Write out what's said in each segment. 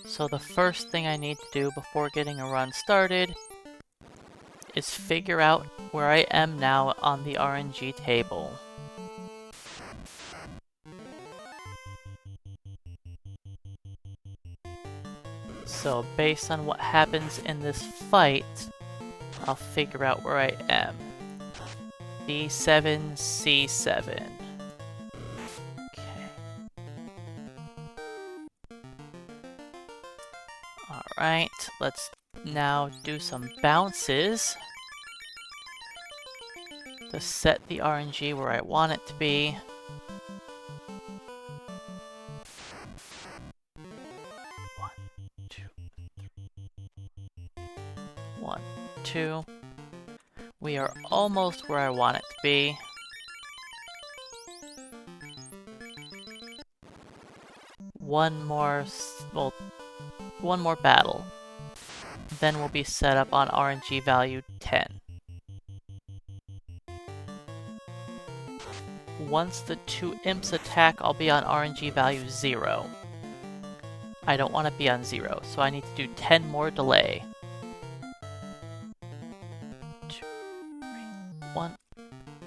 So the first thing I need to do before getting a run started is figure out where I am now on the RNG table. So based on what happens in this fight, I'll figure out where I am. D7, C7. Okay. Alright, let's now do some bounces to set the RNG where I want it to be. One, two. We are almost where I want it to be. One more battle. Then we'll be set up on RNG value 10. Once the two imps attack, I'll be on RNG value 0. I don't want to be on 0, so I need to do 10 more delay. 2, 3, 1.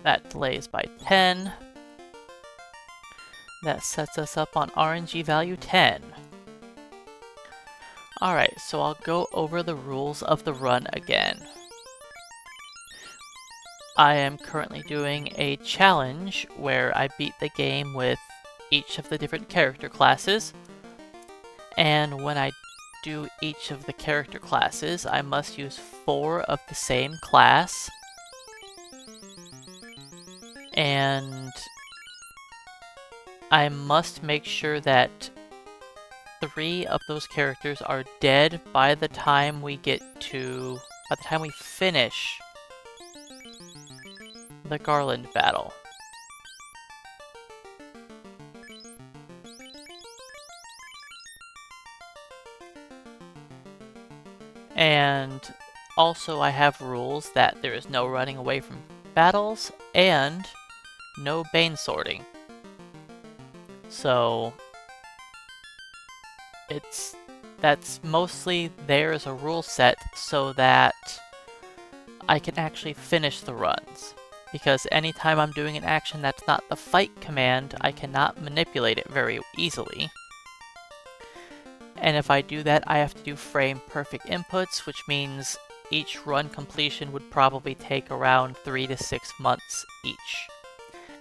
That delays by 10. That sets us up on RNG value 10. Alright, so I'll go over the rules of the run again. I am currently doing a challenge where I beat the game with each of the different character classes. And when I do each of the character classes, I must use 4 of the same class. And I must make sure that 3 of those characters are dead by the time we finish the Garland battle. And also I have rules that there is no running away from battles and no bane sorting. So that's mostly there as a rule set so that I can actually finish the runs. Because anytime I'm doing an action that's not the fight command, I cannot manipulate it very easily. And if I do that, I have to do frame perfect inputs, which means each run completion would probably take around 3 to 6 months each.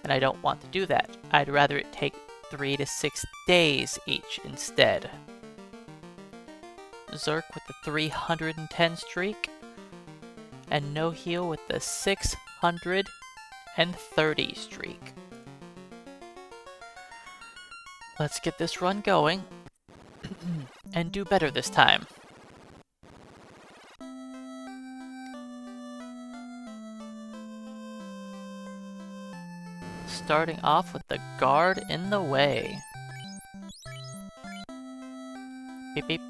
And I don't want to do that. I'd rather it take 3 to 6 days each instead. Zerk with the 310 streak, and No Heal with the 630 streak. Let's get this run going, and do better this time. Starting off with the guard in the way. Beep beep.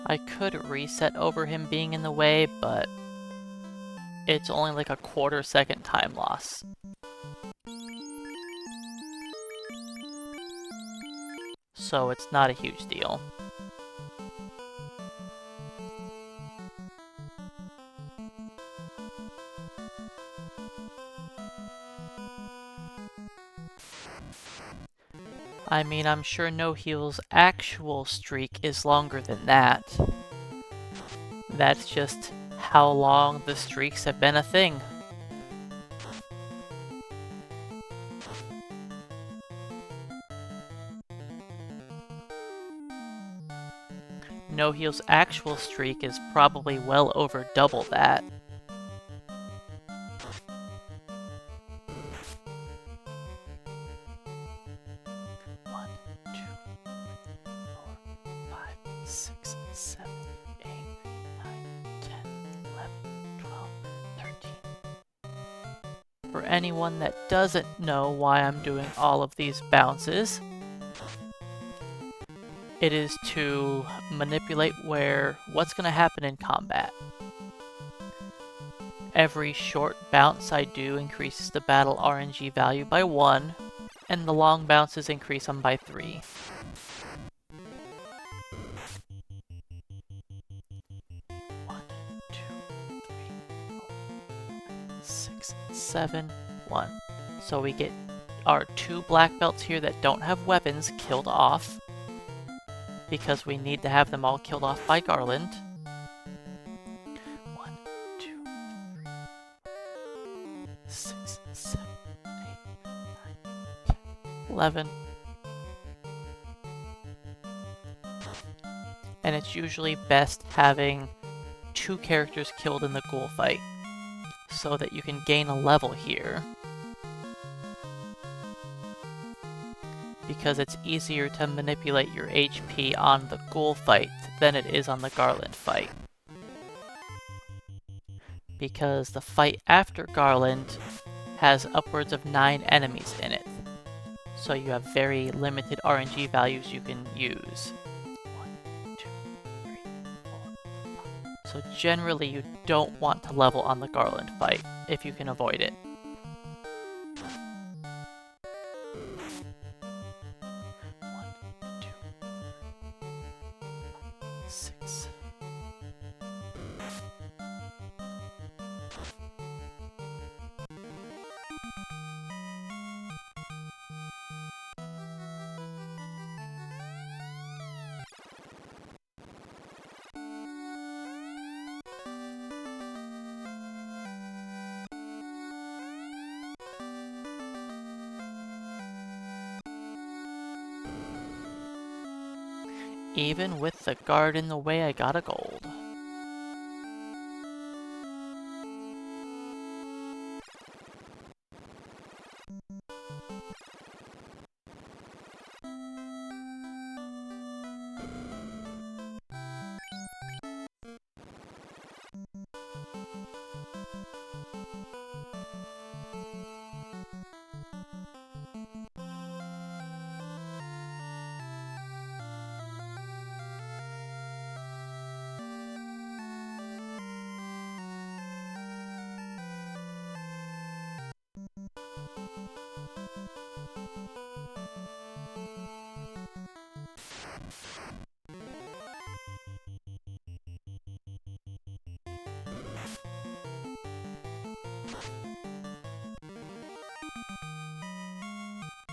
I could reset over him being in the way, but it's only like a quarter-second time loss. So it's not a huge deal. I mean, I'm sure No Heal's actual streak is longer than that. That's just how long the streaks have been a thing. No Heal's actual streak is probably well over double that. For anyone that doesn't know why I'm doing all of these bounces, it is to manipulate what's going to happen in combat. every short bounce I do increases the battle RNG value by 1, and the long bounces increase them by 3. 1, 2, 3, 4, 6, 7, 1. So we get our 2 black belts here that don't have weapons killed off, because we need to have them all killed off by Garland. 1, 2, 3, 6, 7, 8, 9, 10, 11. And it's usually best having 2 characters killed in the ghoul fight, so that you can gain a level here. Because it's easier to manipulate your HP on the ghoul fight than it is on the Garland fight. Because the fight after Garland has upwards of 9 enemies in it. So you have very limited RNG values you can use. 1, 2, 3, 4, 5. So generally you don't want to level on the Garland fight if you can avoid it. 6. Even with the guard in the way, I got a gold.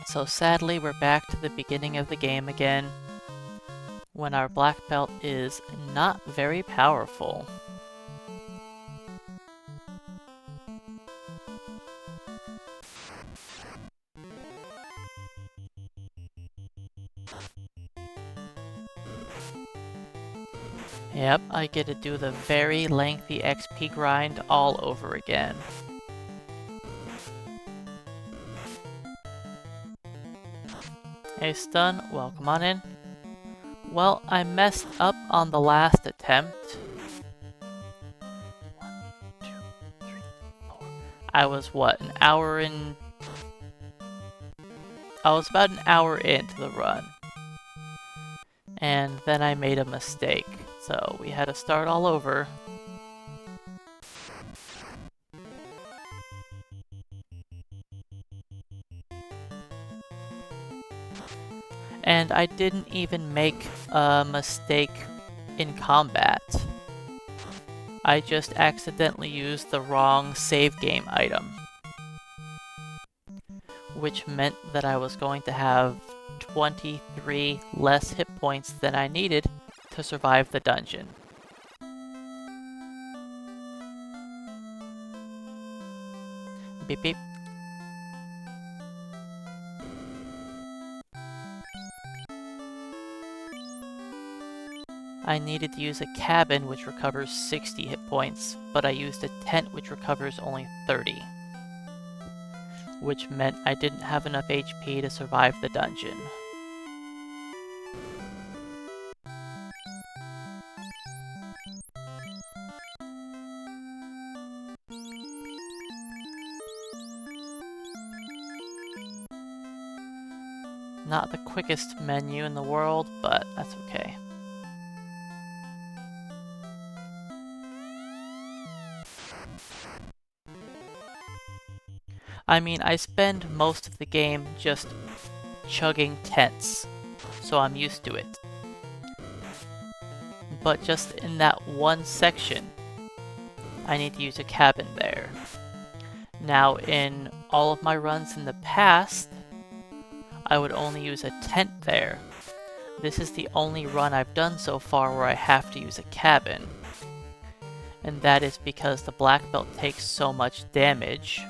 So sadly, we're back to the beginning of the game again, when our black belt is not very powerful. Yep, I get to do the very lengthy XP grind all over again. Hey Stun, welcome on in. Well, I messed up on the last attempt. 1, 2, 3, 4. I was what, I was about an hour into the run. And then I made a mistake, so we had to start all over. And I didn't even make a mistake in combat. I just accidentally used the wrong save game item, which meant that I was going to have 23 less hit points than I needed to survive the dungeon. Beep beep. I needed to use a cabin which recovers 60 hit points, but I used a tent which recovers only 30. Which meant I didn't have enough HP to survive the dungeon. Not the quickest menu in the world, but that's okay. I mean, I spend most of the game just chugging tents, so I'm used to it. But just in that one section, I need to use a cabin there. Now, in all of my runs in the past, I would only use a tent there. This is the only run I've done so far where I have to use a cabin. And that is because the black belt takes so much damage.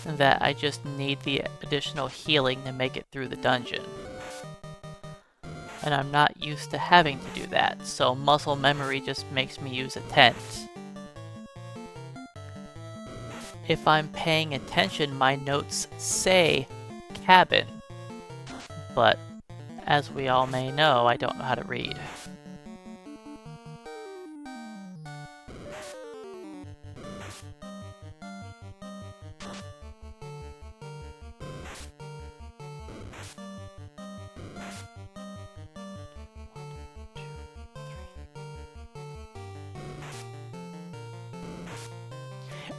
That I just need the additional healing to make it through the dungeon. And I'm not used to having to do that, so muscle memory just makes me use a tent. If I'm paying attention, my notes say cabin, but as we all may know, I don't know how to read.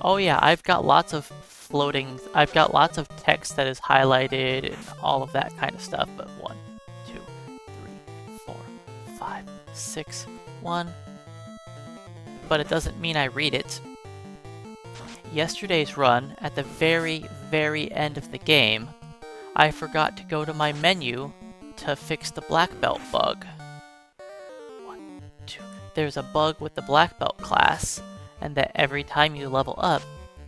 Oh yeah, I've got lots of I've got lots of text that is highlighted and all of that kind of stuff, but 1, 2, 3, 4, 5, 6, 1. But it doesn't mean I read it. Yesterday's run, at the very, very end of the game, I forgot to go to my menu to fix the black belt bug. 1, 2. There's a bug with the black belt class, and that every time you level up,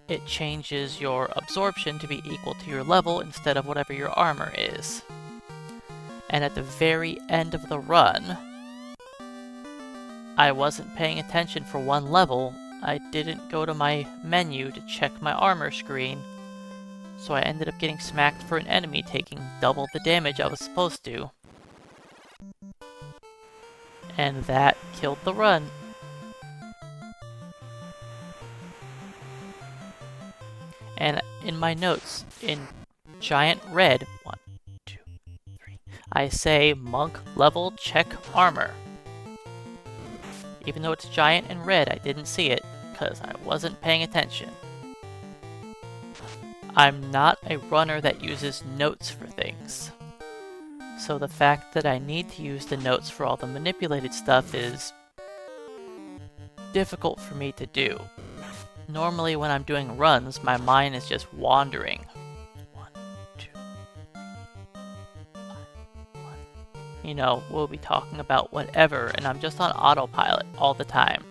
it changes your absorption to be equal to your level instead of whatever your armor is. And at the very end of the run, I wasn't paying attention for one level. I didn't go to my menu to check my armor screen, so I ended up getting smacked for an enemy taking double the damage I was supposed to. And that killed the run. And in my notes, in giant red, 1, 2, 3, I say monk level check armor. Even though it's giant and red, I didn't see it, because I wasn't paying attention. I'm not a runner that uses notes for things. So the fact that I need to use the notes for all the manipulated stuff is difficult for me to do. Normally when I'm doing runs, my mind is just wandering. 1, 2, 3, 5, 1. You know, we'll be talking about whatever, and I'm just on autopilot all the time.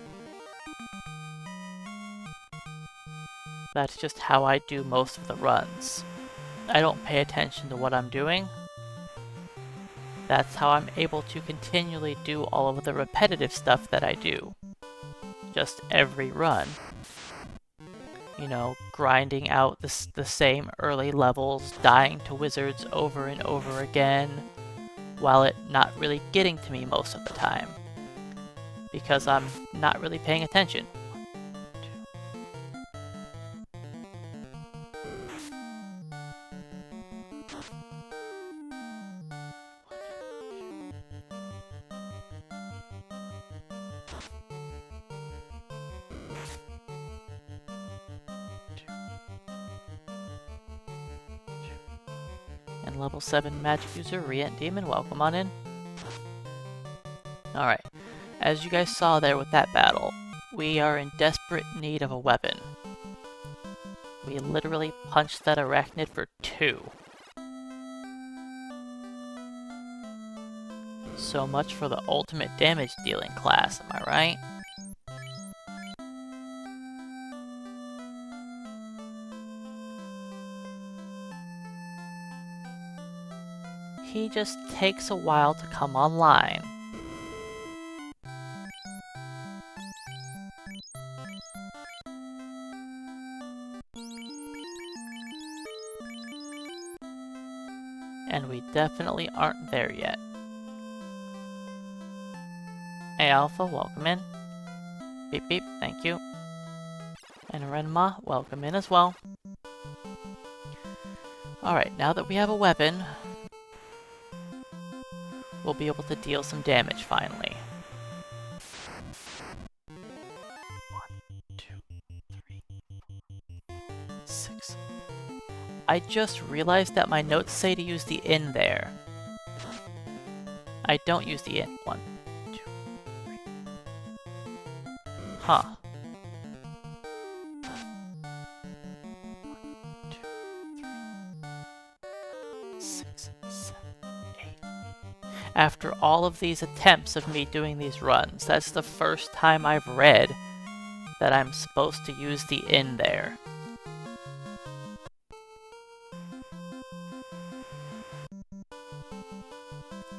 That's just how I do most of the runs. I don't pay attention to what I'm doing. That's how I'm able to continually do all of the repetitive stuff that I do. Just every run. You know, grinding out the same early levels, dying to wizards over and over again, while it not really getting to me most of the time. Because I'm not really paying attention. 1, 2. And level 7 magic user, Rient Demon, welcome on in. Alright, as you guys saw there with that battle, we are in desperate need of a weapon. We literally punched that arachnid for 2. So much for the ultimate damage dealing class, am I right? He just takes a while to come online. And we definitely aren't there yet. Hey Alpha, welcome in. Beep beep, thank you. And Renma, welcome in as well. Alright, now that we have a weapon, we'll be able to deal some damage finally. I just realized that my notes say to use the in there. I don't use the in. 1, 2, 3. Huh. 1, 2, 3, 6, 7, 8. After all of these attempts of me doing these runs, that's the first time I've read that I'm supposed to use the in there.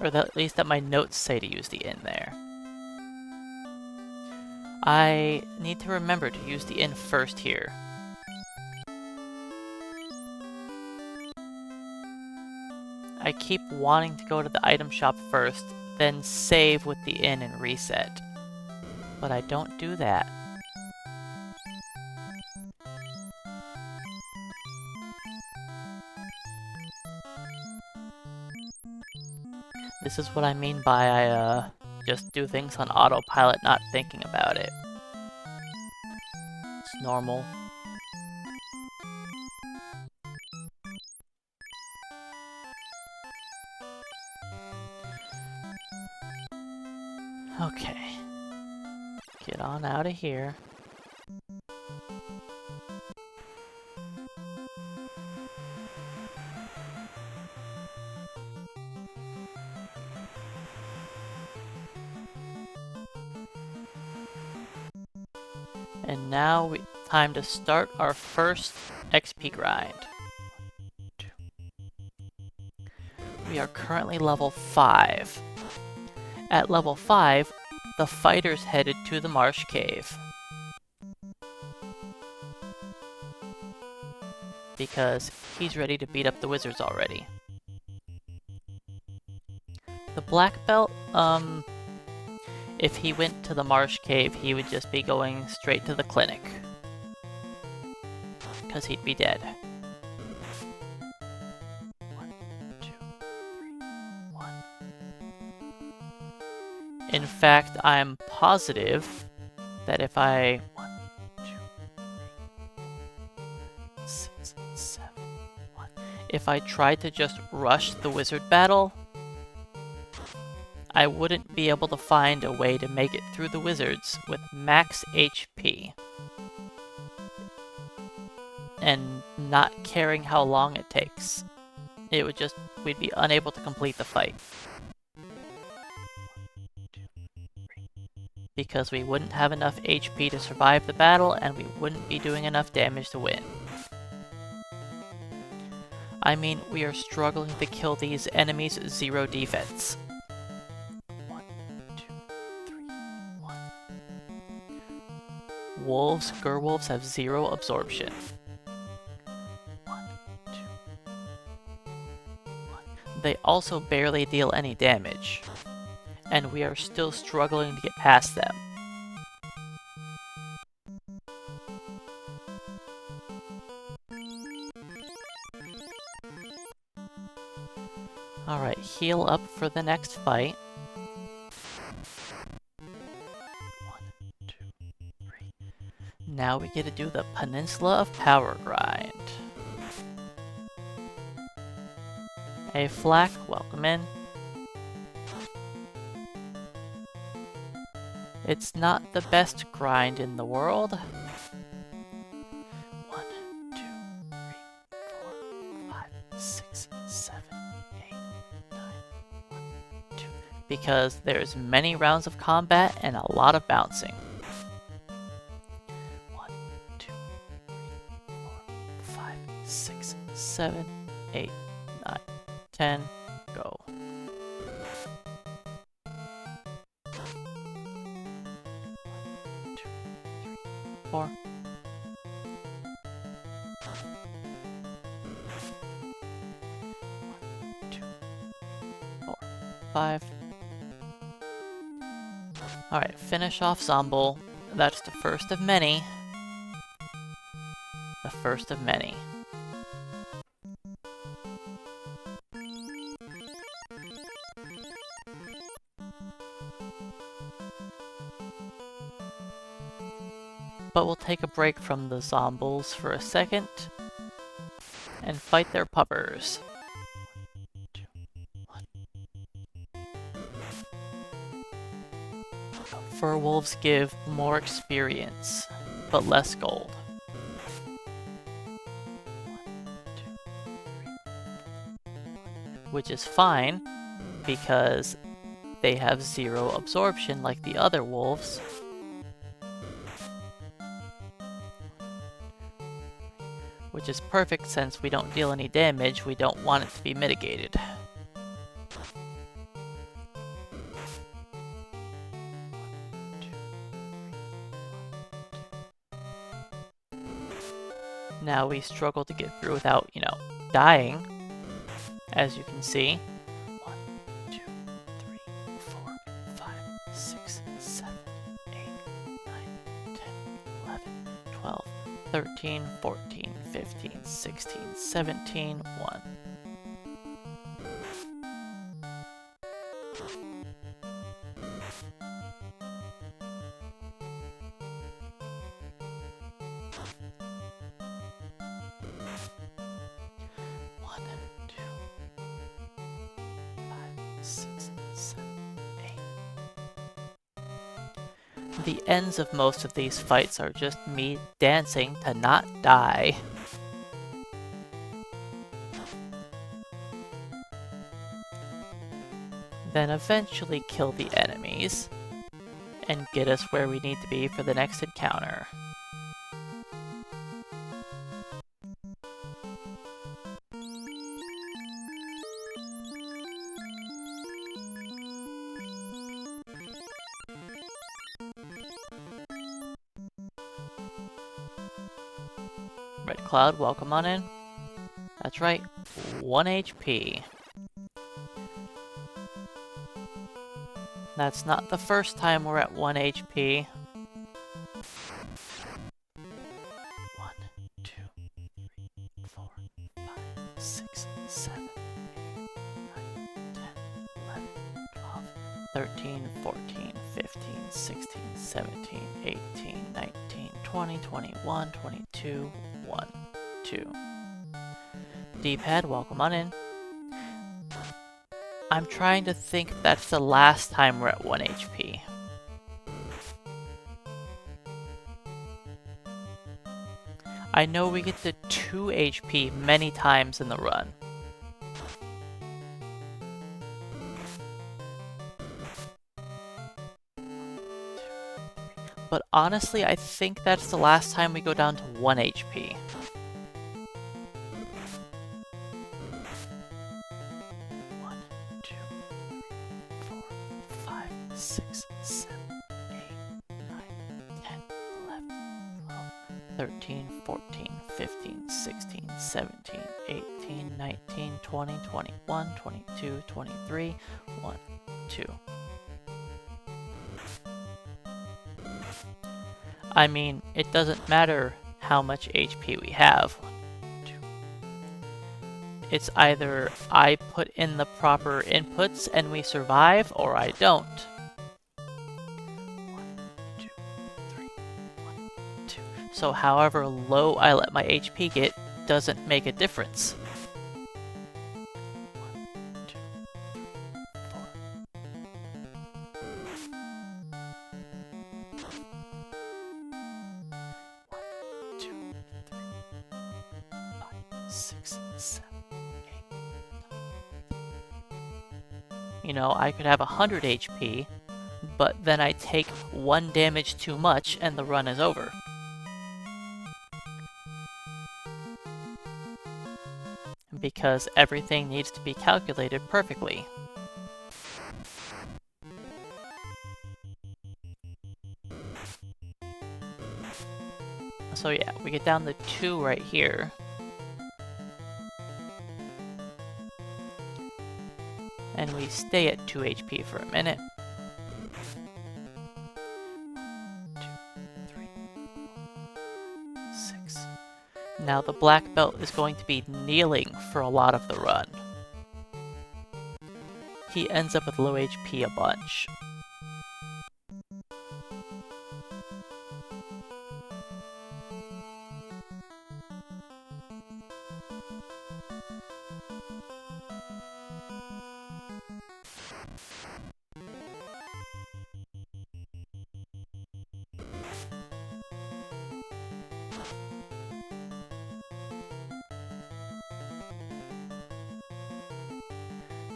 Or at least that my notes say to use the in there. I need to remember to use the in first here. I keep wanting to go to the item shop first, then save with the in and reset. But I don't do that. This is what I mean by I just do things on autopilot, not thinking about it. It's normal. Okay. Get on out of here. And now time to start our first XP grind. 1, 2. We are currently level 5. At level 5, the fighter's headed to the Marsh Cave. Because he's ready to beat up the wizards already. The black belt, if he went to the Marsh Cave, he would just be going straight to the clinic. Because he'd be dead. 1, 2, 3, 1. In fact, I'm positive that if I... 1, 2, 3, 6, 7, 1. If I tried to just rush the wizard battle, I wouldn't be able to find a way to make it through the wizards with max HP. And not caring how long it takes. It would just... we'd be unable to complete the fight. 1, 2, 3. Because we wouldn't have enough HP to survive the battle, and we wouldn't be doing enough damage to win. I mean, we are struggling to kill these enemies' 0 defense. 1, 2, 3, 1. Wolves, Gerwolves have 0 absorption. 1, 2, 1. They also barely deal any damage, and we are still struggling to get past them. Alright, heal up for the next fight. 1, 2, 3. Now we get to do the Peninsula of Power grind. Hey Flack, welcome in. It's not the best grind in the world. 1, 2, 3, 4, 5, 6, 7, 8, 9, 1, 2. Because there's many rounds of combat and a lot of bouncing. 1, 2, 3, 4, 5, 6, 7, 8, 9, 10, go. 4. 1, 2, 4, 5. Alright, finish off Zomble. That's the first of many. The first of many. But we'll take a break from the Zombles for a second. and fight their puppers. Fur wolves give more experience, but less gold. Which is fine, because they have 0 absorption like the other wolves. Which is perfect since we don't deal any damage, we don't want it to be mitigated. Now we struggle to get through without, you know, dying, as you can see. 1, 2, 3, 4, 5, 6, 7, 8, 9, 10, 11, 12, 13, 14, 15, 16, 17, 1. The ends of most of these fights are just me dancing to not die. Then eventually kill the enemies, and get us where we need to be for the next encounter. Red Cloud, welcome on in. That's right, 1 HP. That's not the first time we're at 1 HP. 1, 2, 3, 4, 5, 6, 7, 8, 9, 10, 11, 12, 13, 14, 15, 16, 17, 18, 19, 20, 21, 22, 1, 2. D-pad, welcome on in. I'm trying to think if that's the last time we're at 1 HP. I know we get to 2 HP many times in the run. But honestly, I think that's the last time we go down to 1 HP. Six, 7, 8, 9, 10, 11, 12, 13, 14, 15, 16, 17, 18, 19, 20, 21, 22, 23, 1, 2. I mean, it doesn't matter how much HP we have. 1, 2. It's either I put in the proper inputs and we survive, or I don't. So however low I let my HP get doesn't make a difference. 1, 2, 3, 4. 1, 2, 3, 5, 6, 7, 8, 9. You know, I could have 100 HP, but then I take 1 damage too much and the run is over. Because everything needs to be calculated perfectly. So yeah, we get down to 2 right here. And we stay at 2 HP for a minute. 2, 3, 4, 6. Now the black belt is going to be kneeling for a lot of the run. He ends up with low HP a bunch.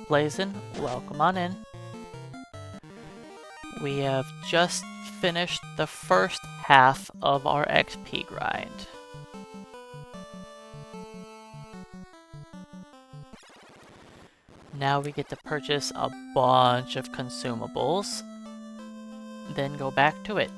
Blazin, welcome on in. We have just finished the first half of our XP grind. Now we get to purchase a bunch of consumables, then go back to it.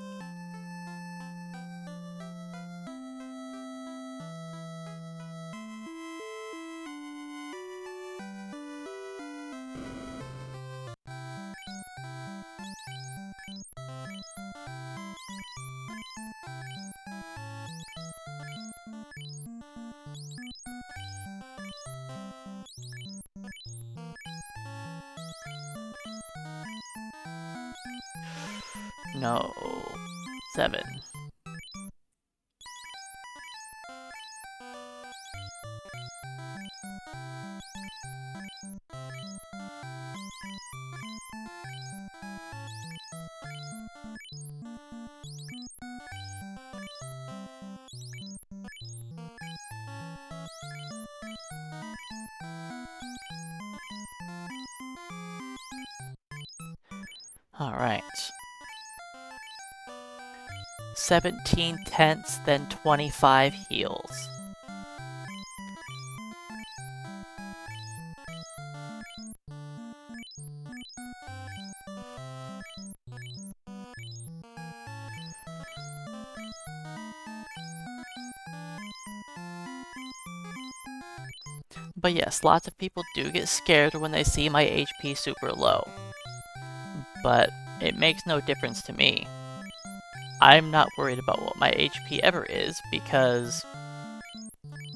No, 7. Alright. 17 tenths, then 25 heals. But yes, lots of people do get scared when they see my HP super low. But it makes no difference to me. I'm not worried about what my HP ever is because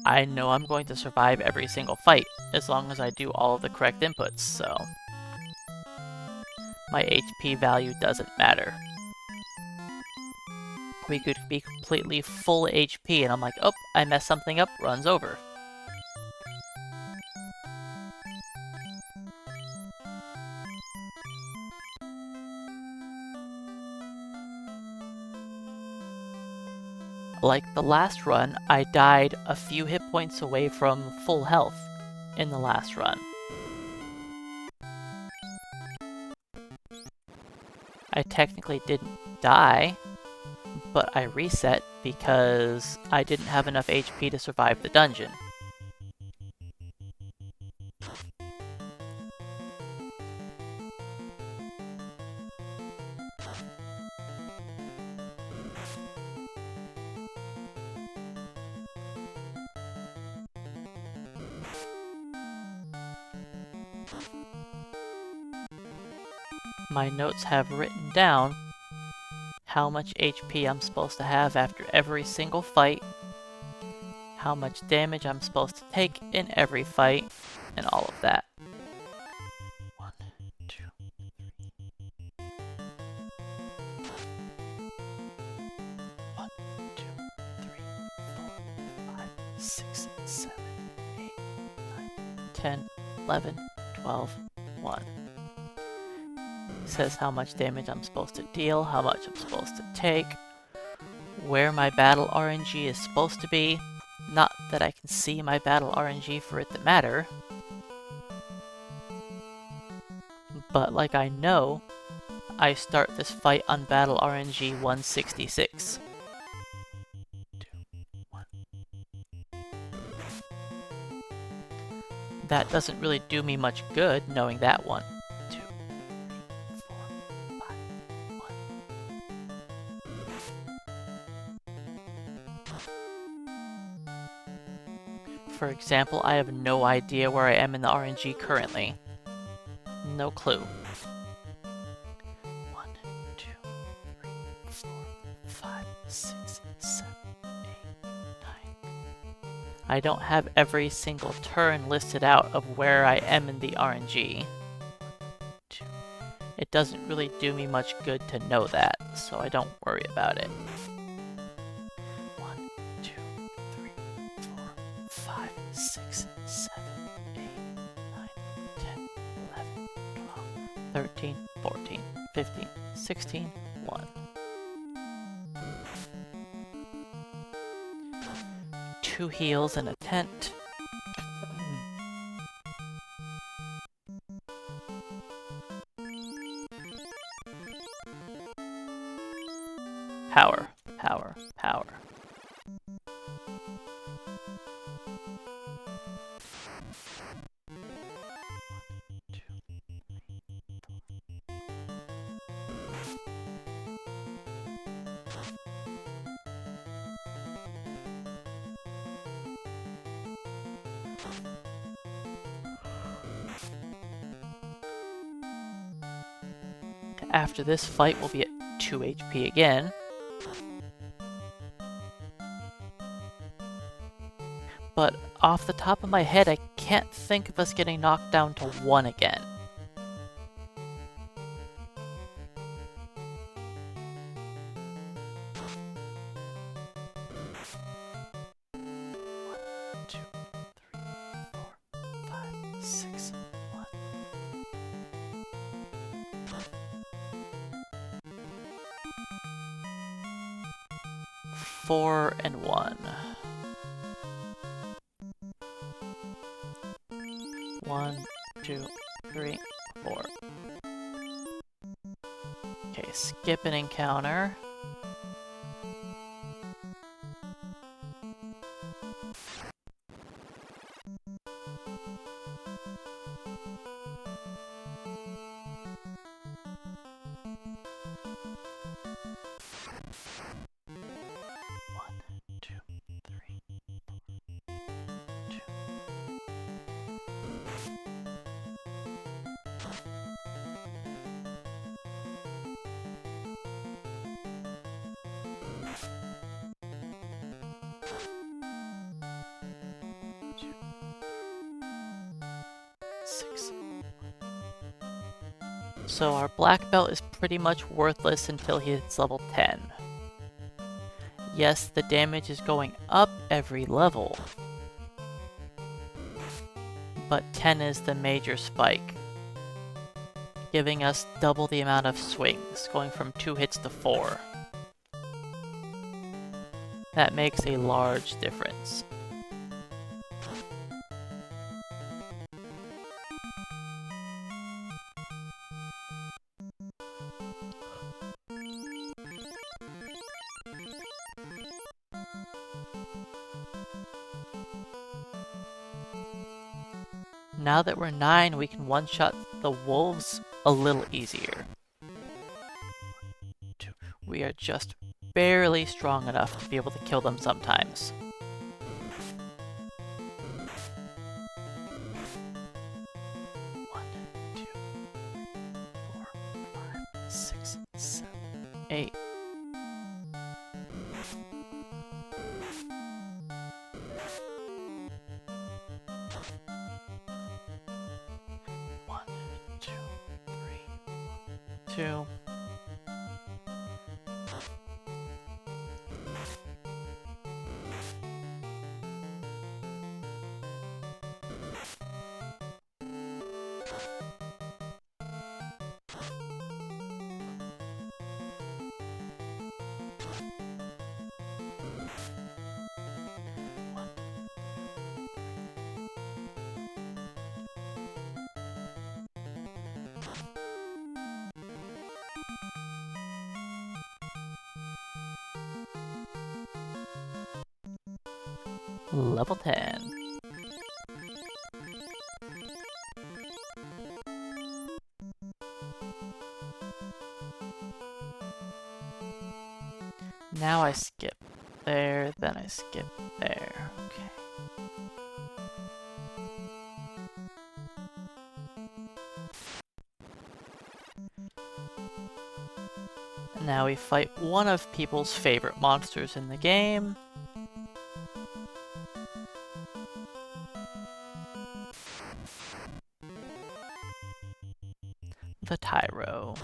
I know I'm going to survive every single fight as long as I do all of the correct inputs, so my HP value doesn't matter. We could be completely full HP and I'm like, oh, I messed something up, runs over. Like the last run, I died a few hit points away from full health in the last run. I technically didn't die, but I reset because I didn't have enough HP to survive the dungeon. My notes have written down how much HP I'm supposed to have after every single fight, how much damage I'm supposed to take in every fight, and all of that. 1, 2, 3. 1, 2, 3, 4, 5, 6, 7, 8, 9, 10, 11, 12, 1. Says how much damage I'm supposed to deal, how much I'm supposed to take, where my battle RNG is supposed to be. Not that I can see my battle RNG for it to matter, but like I know, I start this fight on battle RNG 166. 2, 1. That doesn't really do me much good knowing that one. For example, I have no idea where I am in the RNG currently. No clue. 1, 2, 3, 4, 5, 6, 7, 8, 9. I don't have every single turn listed out of where I am in the RNG. 2. It doesn't really do me much good to know that, so I don't worry about it. 1, 2, 3, 4, 5, 6, 7, 8, 9, 10, 11, 12, 13, 14, 15, 16, 1. 2 heals and a tent. Power, power, power. After this fight, we'll be at 2 HP again. But off the top of my head, I can't think of us getting knocked down to 1 again. Four and 1. 1, 2, 3, 4. Okay, skip an encounter. So our black belt is pretty much worthless until he hits level 10. Yes, the damage is going up every level, but 10 is the major spike, giving us double the amount of swings, going from 2 hits to 4. That makes a large difference. Now that we're 9, we can one-shot the wolves a little easier. We are just barely strong enough to be able to kill them sometimes. One, 2, 4, 5, 6, 7, 8. Two. Level 10. Now I skip there, then I skip there. Okay. Now we fight one of people's favorite monsters in the game. The Tyro.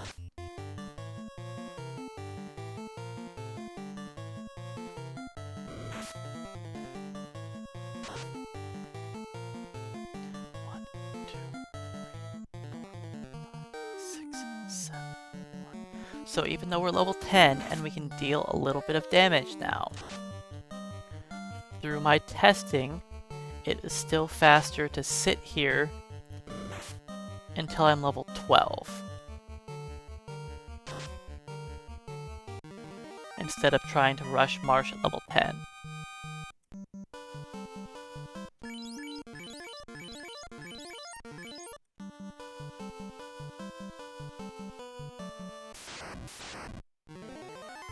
So even though we're level 10 and we can deal a little bit of damage now. through my testing, it is still faster to sit here until I'm level 12. Instead of trying to rush Marsh at level 10.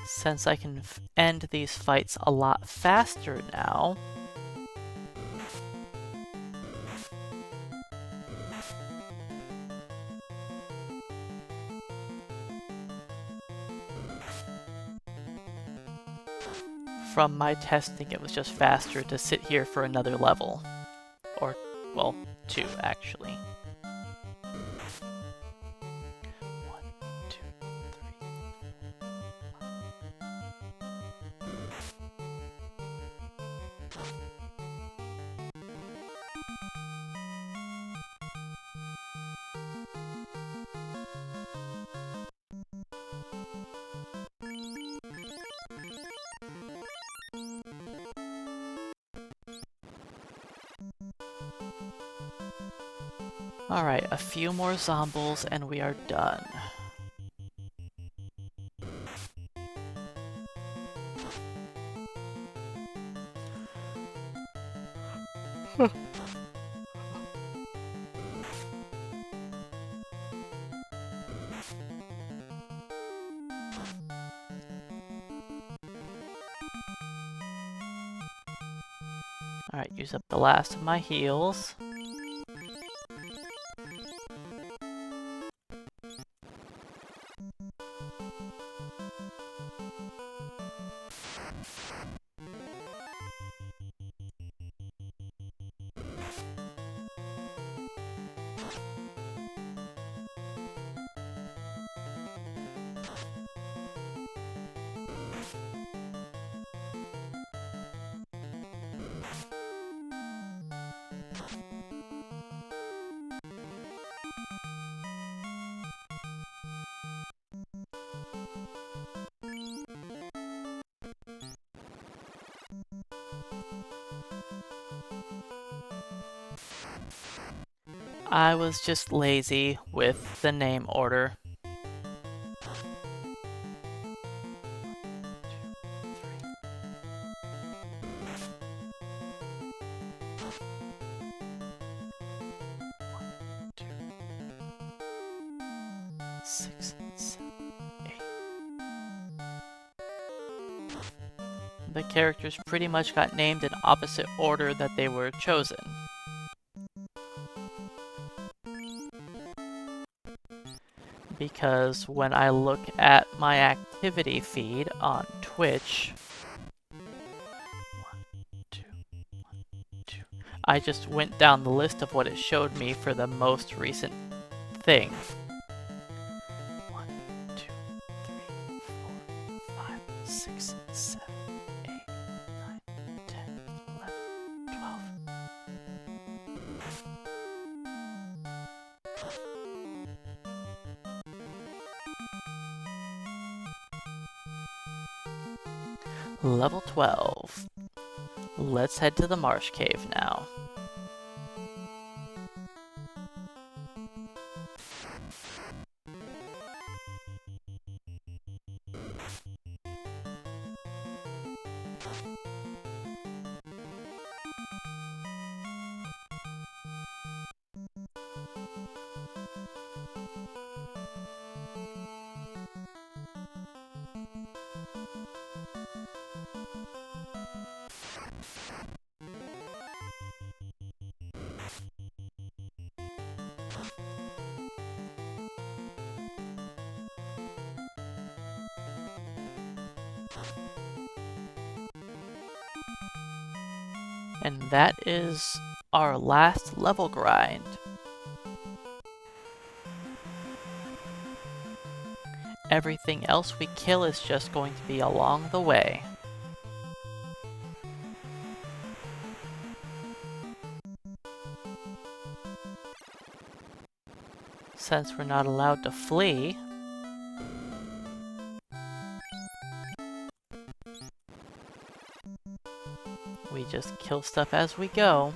Since I can end these fights a lot faster now, from my testing it was just faster to sit here for another level. Or, well, 2 actually. 1, 2, 3. Alright, a few more zombies and we are done. Alright, use up the last of my heals. I was just lazy with the name order. 1, 2, 6, 7, 8. The characters pretty much got named in opposite order that they were chosen. Because when I look at my activity feed on Twitch, 1, 2, 1, 2, I just went down the list of what it showed me for the most recent thing. 1, 2, 3, 4, 5, 6, 7, 8, 9, 10, 11, 12. Level 12. Let's head to the Marsh Cave now. And that is our last level grind. Everything else we kill is just going to be along the way. Since we're not allowed to flee, we just kill stuff as we go.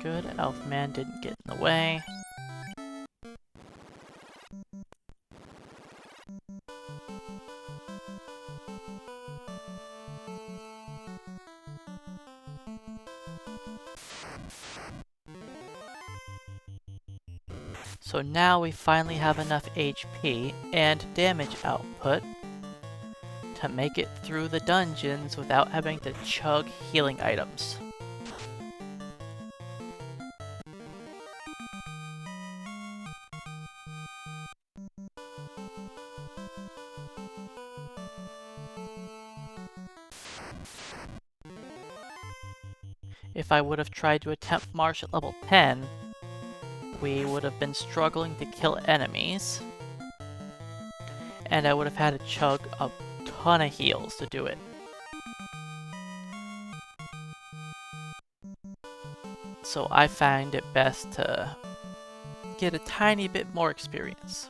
Good, Elfman didn't get in the way. So now we finally have enough HP and damage output to make it through the dungeons without having to chug healing items. If I would have tried to attempt Marsh at level 10, we would have been struggling to kill enemies, and I would have had to chug a ton of heals to do it. So I find it best to get a tiny bit more experience.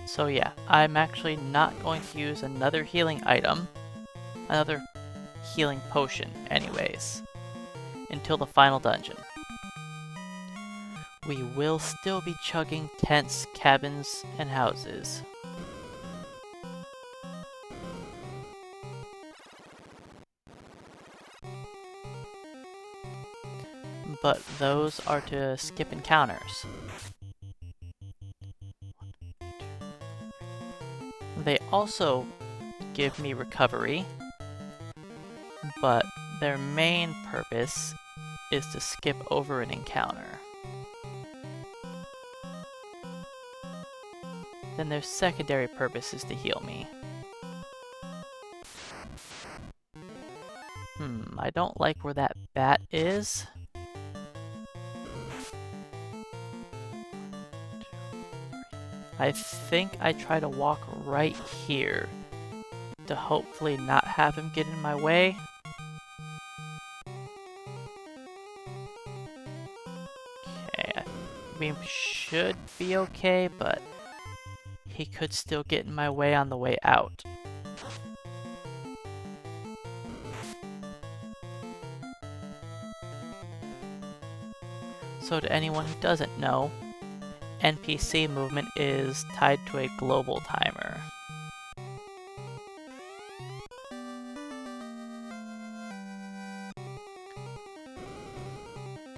So yeah, I'm actually not going to use another healing item, another healing potion anyways, until the final dungeon. We will still be chugging tents, cabins, and houses. But those are to skip encounters. They also give me recovery, but their main purpose is to skip over an encounter. Then their secondary purpose is to heal me. I don't like where that bat is. I think I try to walk right here to hopefully not have him get in my way. Okay, we should be okay, but he could still get in my way on the way out. So to anyone who doesn't know, NPC movement is tied to a global timer.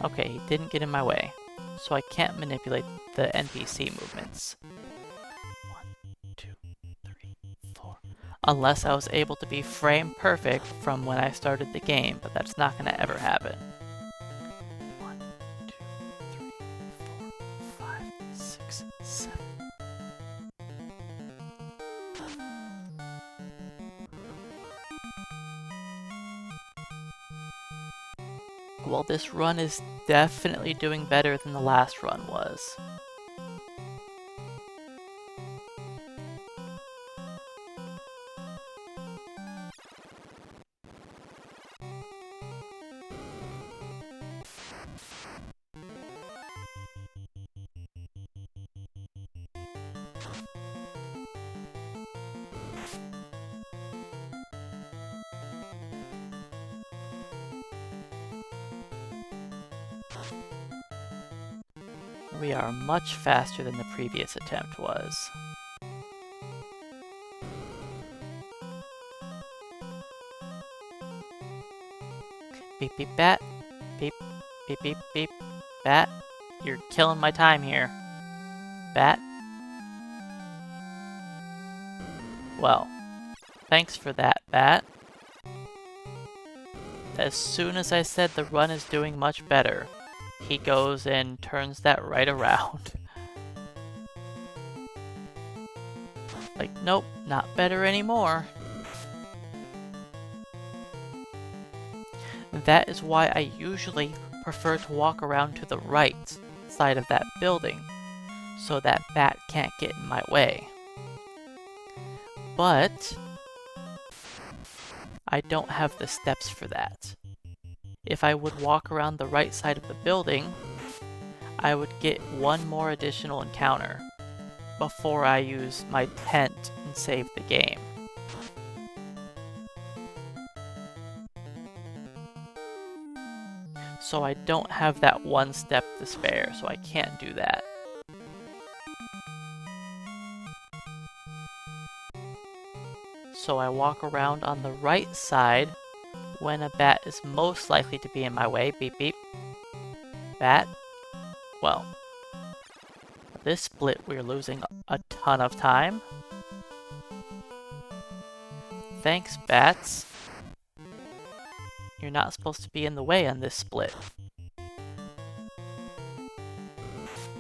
Okay, he didn't get in my way, so I can't manipulate the NPC movements. 1, 2, 3, 4. Unless I was able to be frame perfect from when I started the game, but that's not going to ever happen. 1, 2, 3, 4, 5, 6, 7. Well, this run is definitely doing better than the last run was. We are much faster than the previous attempt was. Beep beep bat. Beep beep beep beep. Bat. You're killing my time here. Bat. Well, thanks for that, Bat. As soon as I said the run is doing much better, he goes and turns that right around. Like, nope, not better anymore. That is why I usually prefer to walk around to the right side of that building, so that Bat can't get in my way. But I don't have the steps for that. If I would walk around the right side of the building, I would get one more additional encounter before I use my tent and save the game. So I don't have that one step to spare, so I can't do that. So I walk around on the right side when a bat is most likely to be in my way. Beep beep. Bat. Well, this split we're losing a ton of time. Thanks, bats. You're not supposed to be in the way on this split.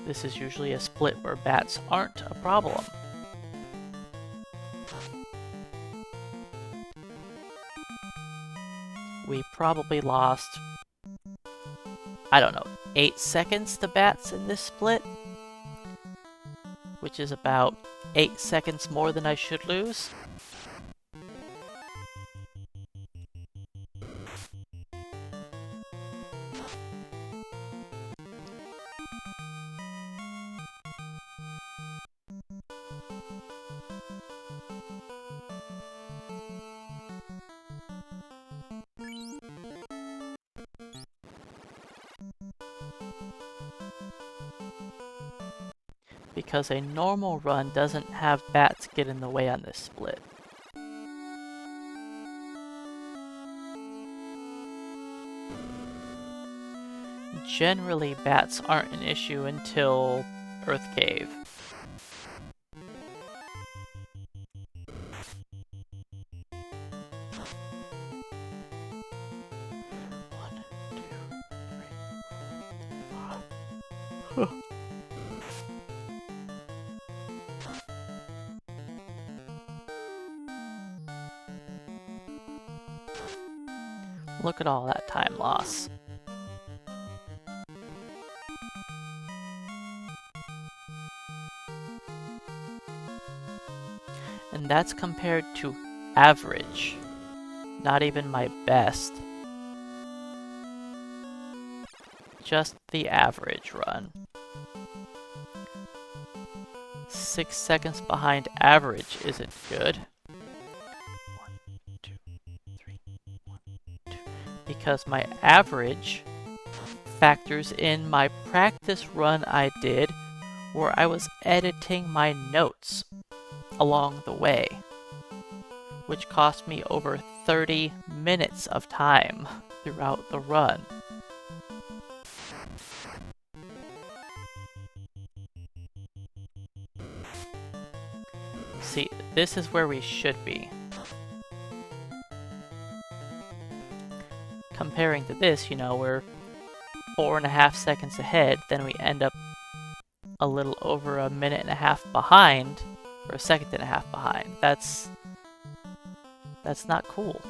This is usually a split where bats aren't a problem. We probably lost, I don't know, 8 seconds to bats in this split, which is about 8 seconds more than I should lose. Because a normal run doesn't have bats get in the way on this split. Generally, bats aren't an issue until Earth Cave. One, 2, 3, 4, 5. Look at all that time loss. And that's compared to average, not even my best. Just the average run. 6 seconds behind average isn't good. 1, 2, 3, 1, 2. Because my average factors in my practice run I did where I was editing my notes along the way, which cost me over 30 minutes of time throughout the run. this is where we should be. Comparing to this, you know, we're 4.5 seconds ahead, then we end up a little over a minute and a half behind, or a second and a half behind. That's not cool.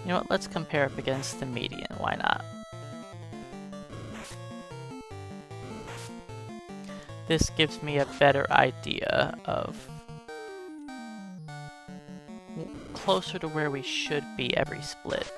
You know what, let's compare up against the median, why not? This gives me a better idea of closer to where we should be every split.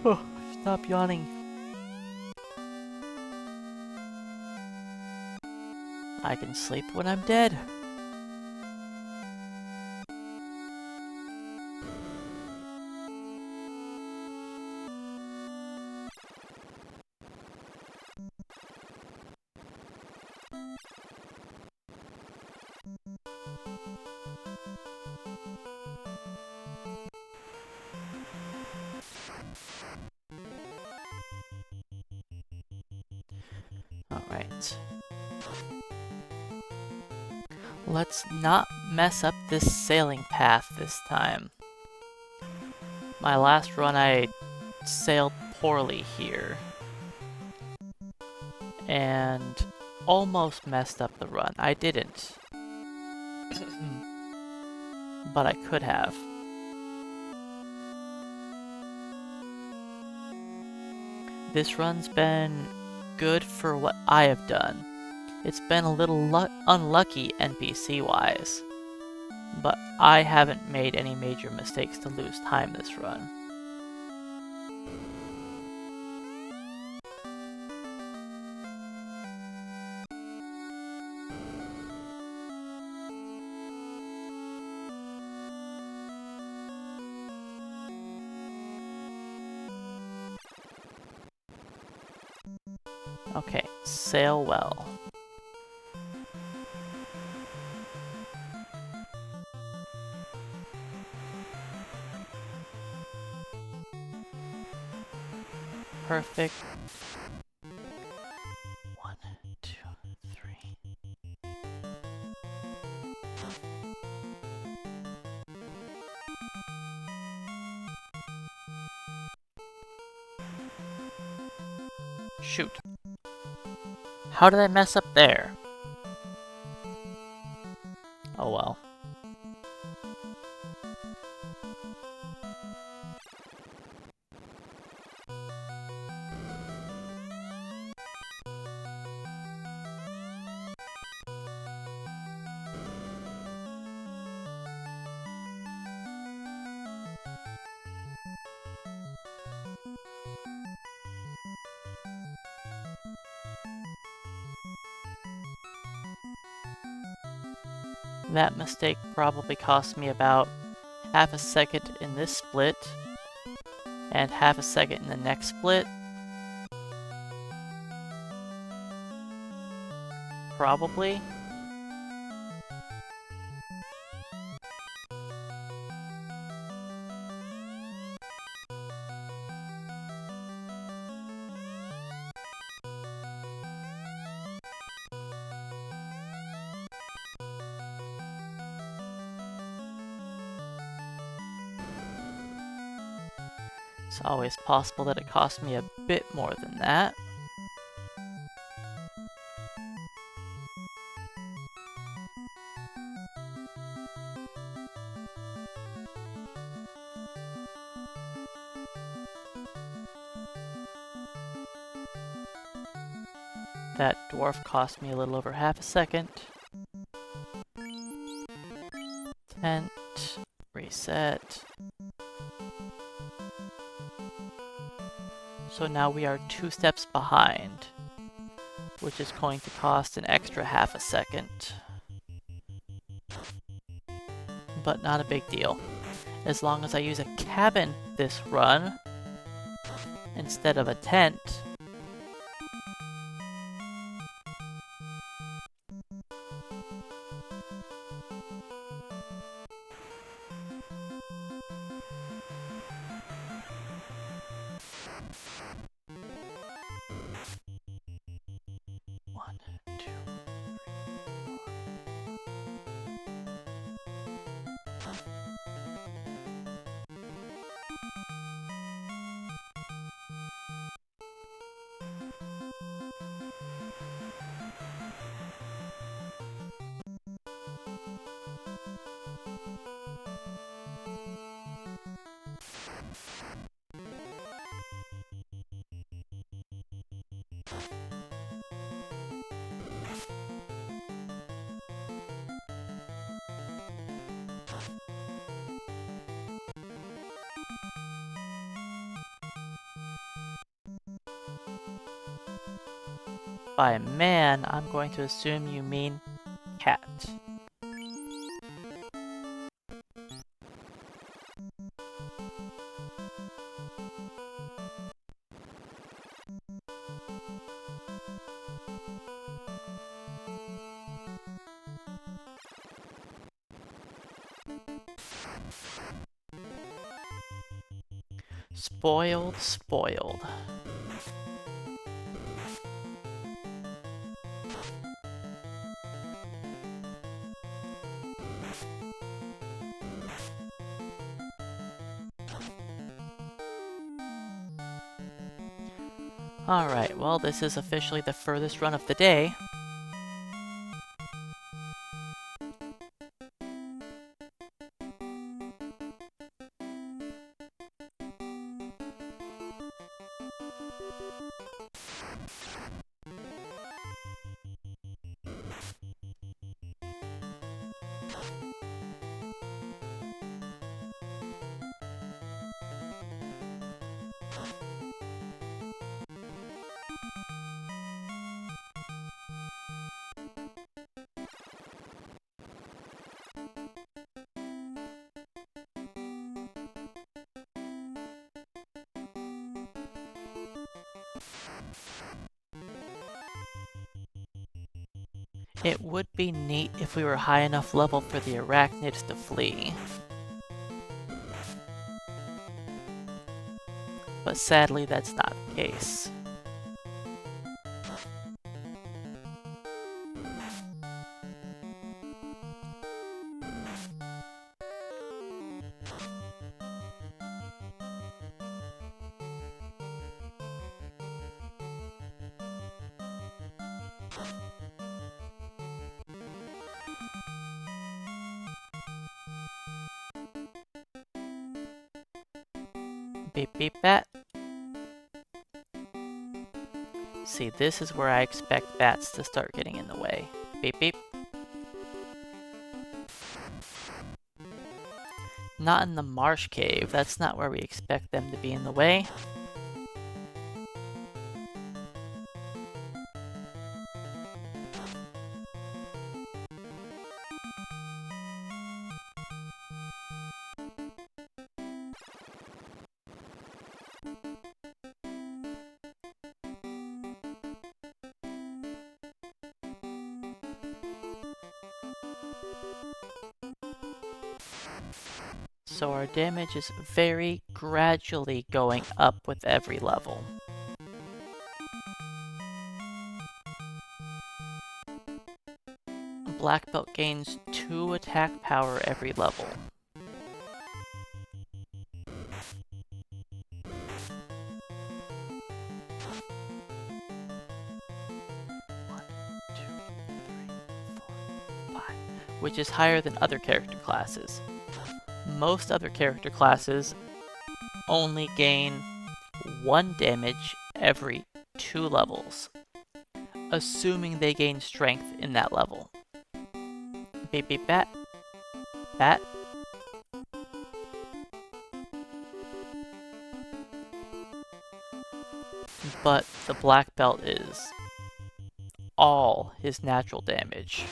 Oh, stop yawning. I can sleep when I'm dead. Alright. Let's not mess up this sailing path this time. My last run I sailed poorly here. And almost messed up the run. I didn't. But I could have. This run's been good for what I have done. It's been a little unlucky NPC-wise, but I haven't made any major mistakes to lose time this run. Okay, sail well. Perfect. 1, 2, 3. Shoot. How did I mess up there? Oh well. That mistake probably cost me about half a second in this split, and half a second in the next split. Probably. It's always possible that it cost me a bit more than that. That dwarf cost me a little over half a second. Tent, reset. So now we are 2 steps behind, which is going to cost an extra half a second. But not a big deal. As long as I use a cabin this run instead of a tent. One, two. By man, I'm going to assume you mean cat. Spoiled, spoiled. Alright, well, this is officially the furthest run of the day. It would be neat if we were high enough level for the arachnids to flee. But sadly, that's not the case. Beep beep bat. See, this is where I expect bats to start getting in the way. Beep beep. Not in the Marsh Cave, that's not where we expect them to be in the way. So our damage is very gradually going up with every level. Black belt gains 2 attack power every level. Which is higher than other character classes. Most other character classes only gain 1 damage every 2 levels, assuming they gain strength in that level. Beep beep bat. Bat. But the black belt is all his natural damage.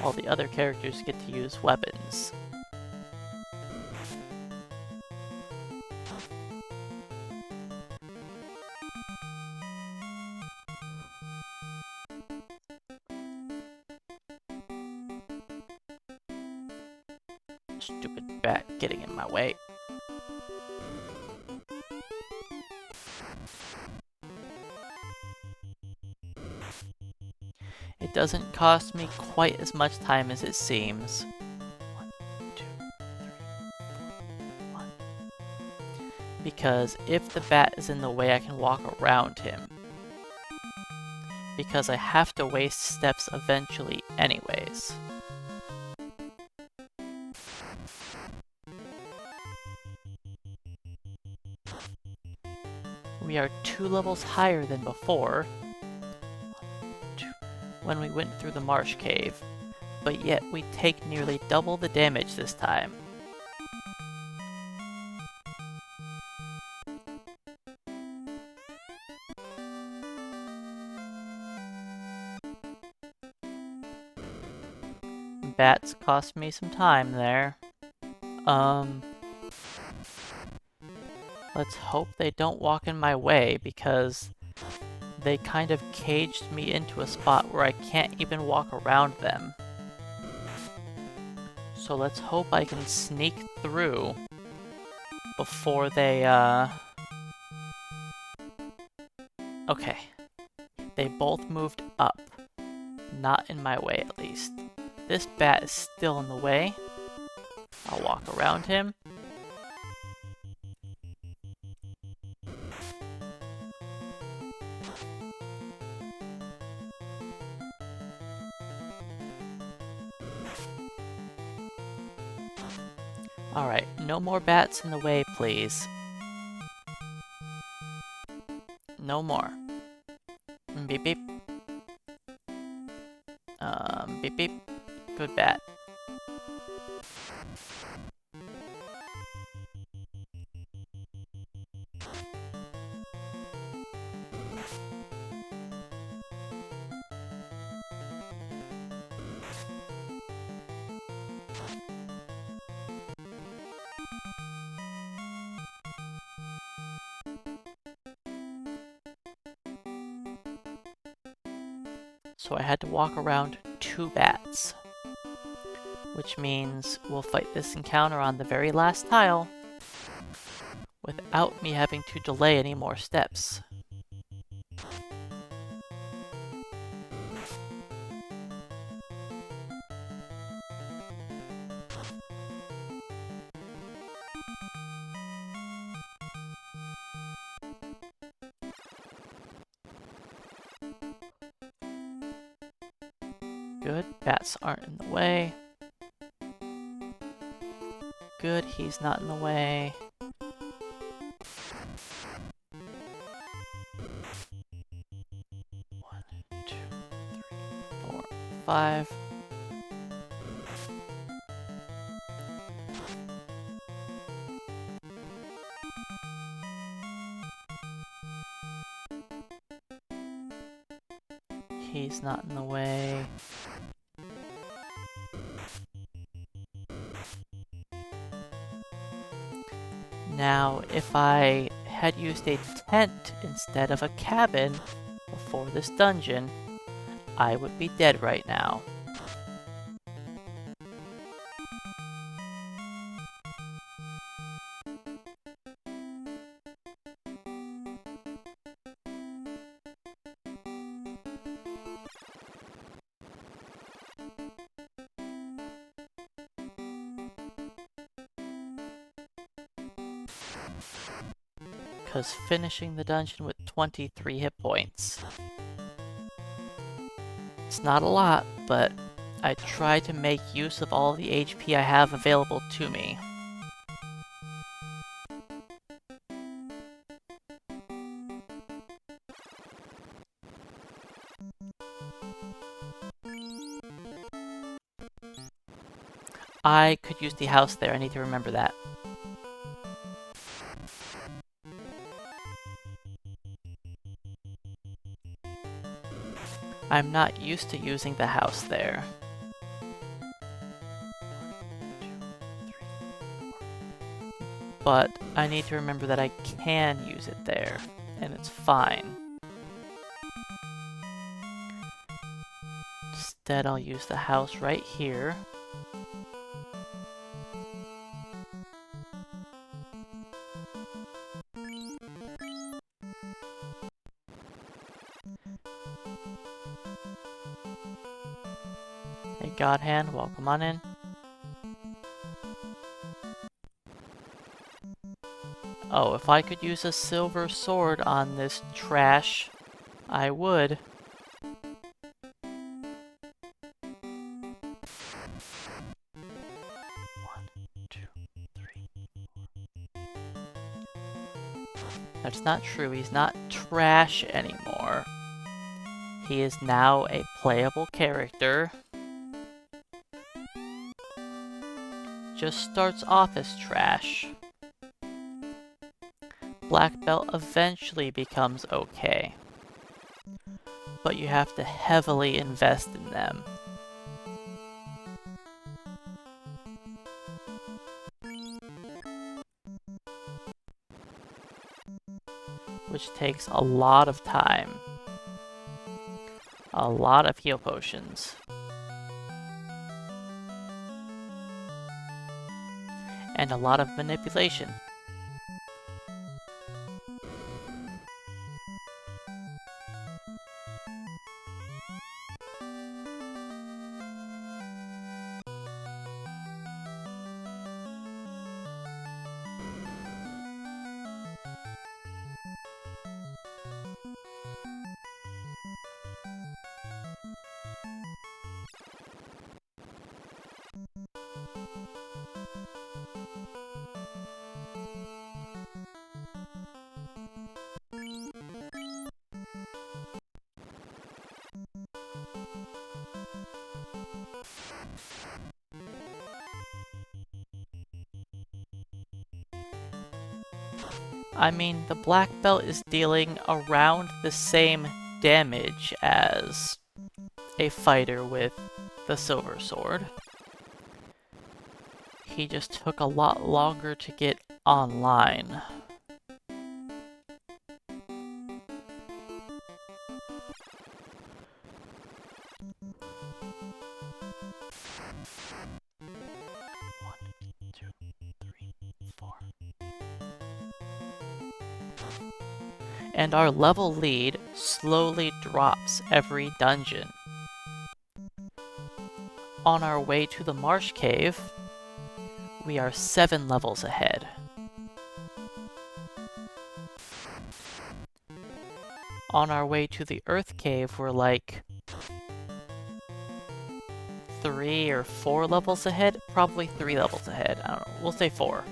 All the other characters get to use weapons. Stupid bat getting in my way. It doesn't cost me quite as much time as it seems. 1, 2, 3, 4, 1. Because if the bat is in the way, I can walk around him. Because I have to waste steps eventually anyways. We are 2 levels higher than before, when we went through the Marsh Cave, but yet we take nearly double the damage this time. Bats cost me some time there. Let's hope they don't walk in my way, because they kind of caged me into a spot where I can't even walk around them. So let's hope I can sneak through before they, Okay. They both moved up. Not in my way, at least. This bat is still in the way. I'll walk around him. Alright, no more bats in the way, please. No more. Beep beep. Beep beep. Good bat. so I had to walk around 2 bats. Which means we'll fight this encounter on the very last tile without me having to delay any more steps. Good, bats aren't in the way. Good, he's not in the way. One, two, three, 4, 5. He's not in the way. Now, if I had used a tent instead of a cabin before this dungeon, I would be dead right now. Because finishing the dungeon with 23 hit points. It's not a lot, but I try to make use of all the HP I have available to me. I could use the house there, I need to remember that. I'm not used to using the house there. 1, 2, 3, 4. But I need to remember that I can use it there, and it's fine. Instead, I'll use the house right here. Hey, God Hand, welcome on in. Oh, if I could use a silver sword on this trash, I would. That's not true, he's not trash anymore. He is now a playable character. Just starts off as trash. Black belt eventually becomes okay. But you have to heavily invest in them. Which takes a lot of time. A lot of heal potions. And a lot of manipulation. I mean, the black belt is dealing around the same damage as a fighter with the silver sword. He just took a lot longer to get online. And our level lead slowly drops every dungeon. On our way to the Marsh Cave, we are 7 levels ahead. On our way to the Earth Cave, we're like 3 or 4 levels ahead. Probably 3 levels ahead. I don't know. We'll say 4.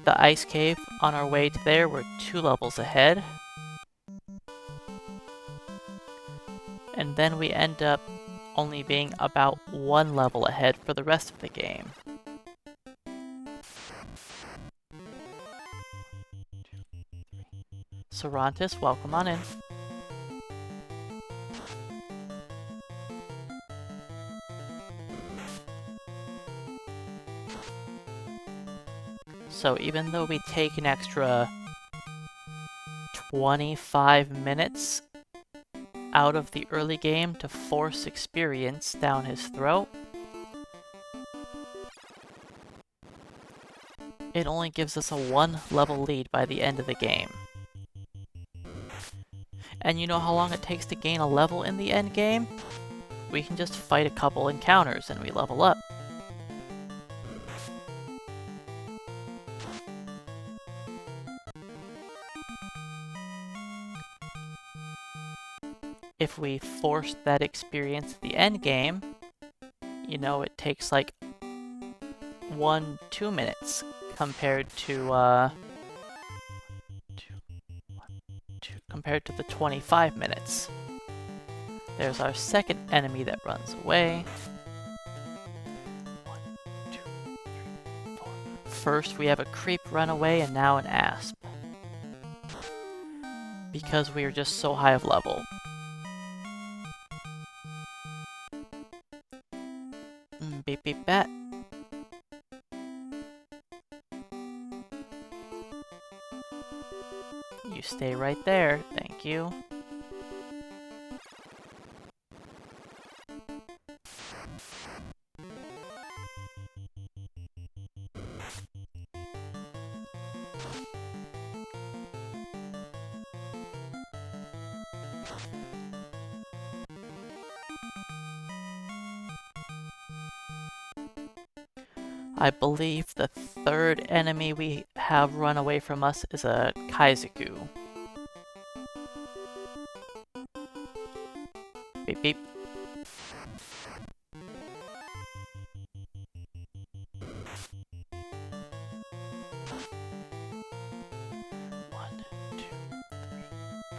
The Ice Cave, on our way to there, we're 2 levels ahead. And then we end up only being about 1 level ahead for the rest of the game. Sarantis, welcome on in. So even though we take an extra 25 minutes out of the early game to force experience down his throat, it only gives us a 1 level lead by the end of the game. And you know how long it takes to gain a level in the end game? We can just fight a couple encounters and we level up. If we forced that experience at the end game, you know, it takes like 1-2 minutes compared to the 25 minutes. There's our second enemy that runs away. 1, 2, 3, 4. First we have a creep run away and now an asp. Because we are just so high of level. Beep beep bat. You stay right there, thank you. I believe the third enemy we have run away from us is a Kaizaku. Beep beep. One, 2, 3, 4,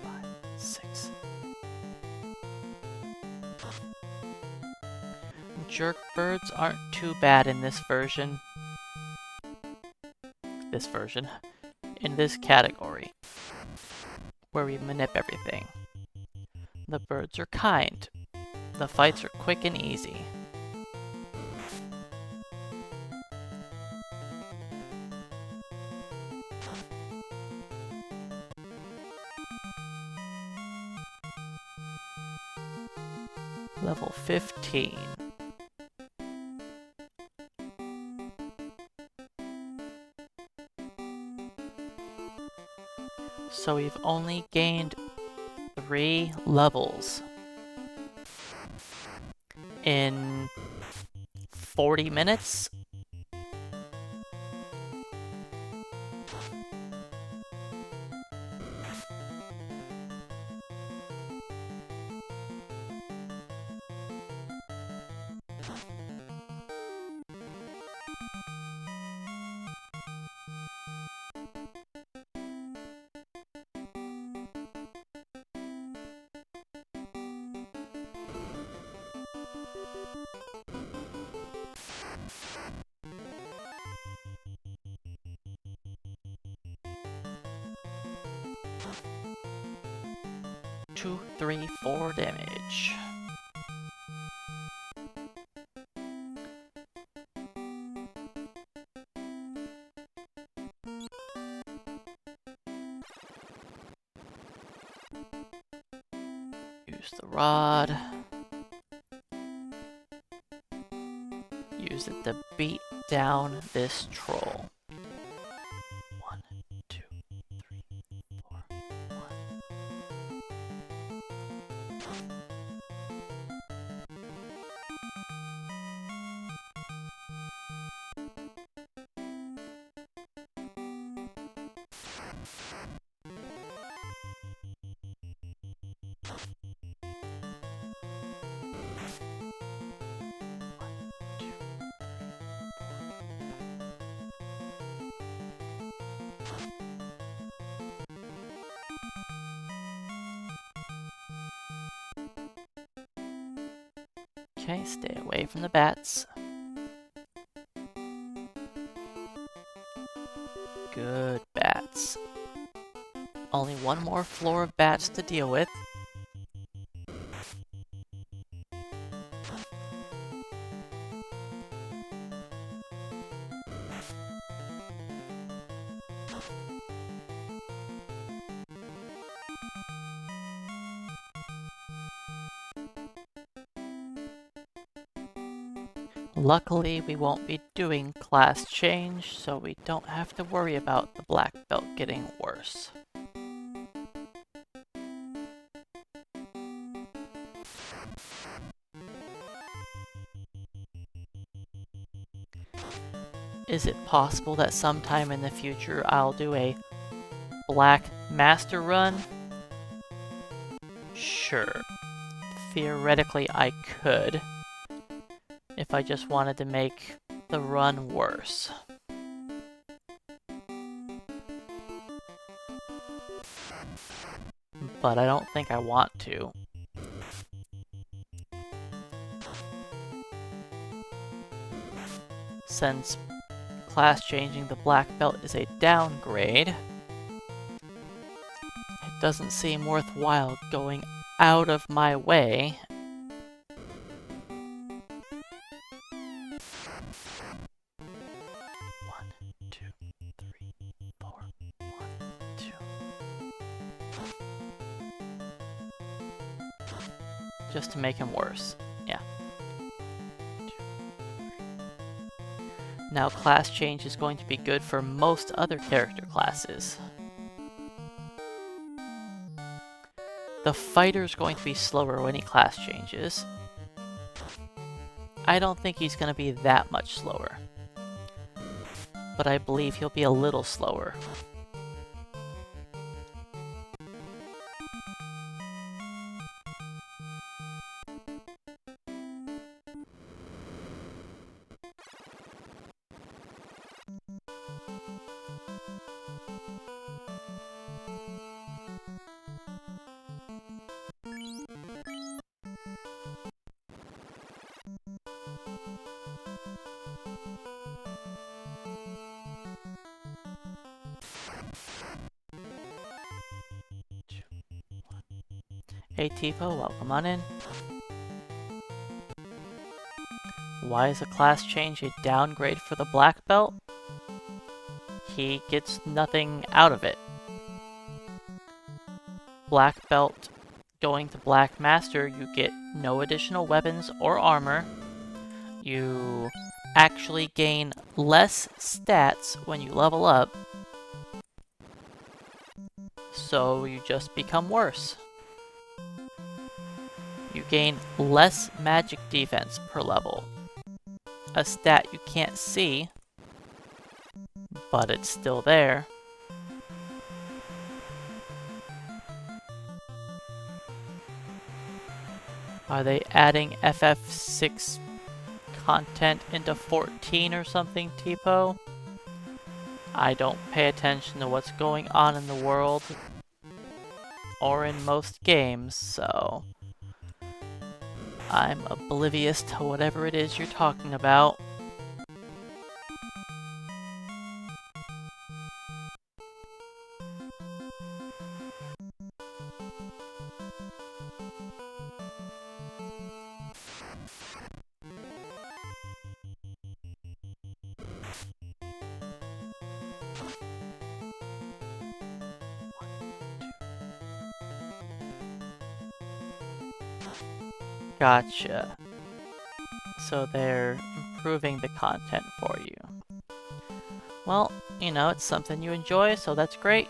5, 6. Jerk birds aren't too bad in this version. In this category, where we manip everything. The birds are kind. The fights are quick and easy. Level 15. So we've only gained 3 levels in 40 minutes. Two, 3, 4 damage. Use the rod. is it to beat down this troll. 1, 2, 3, 4, 1. Okay, stay away from the bats. Good bats. Only one more floor of bats to deal with. Luckily, we won't be doing class change, so we don't have to worry about the black belt getting worse. Is it possible that sometime in the future I'll do a black master run? Sure. Theoretically, I could, if I just wanted to make the run worse. But I don't think I want to. Since class changing the black belt is a downgrade, it doesn't seem worthwhile going out of my way. Just to make him worse. Yeah. Now class change is going to be good for most other character classes. The fighter's going to be slower when he class changes. I don't think he's going to be that much slower. But I believe he'll be a little slower. Hey Tipo, welcome on in. Why is a class change a downgrade for the black belt? He gets nothing out of it. Black belt going to black master, you get no additional weapons or armor. You actually gain less stats when you level up. So you just become worse. You gain less magic defense per level. A stat you can't see, but it's still there. Are they adding FF6 content into 14 or something, Tipo? I don't pay attention to what's going on in the world or in most games, so I'm oblivious to whatever it is you're talking about. Gotcha. So they're improving the content for you. Well, you know, it's something you enjoy, so that's great.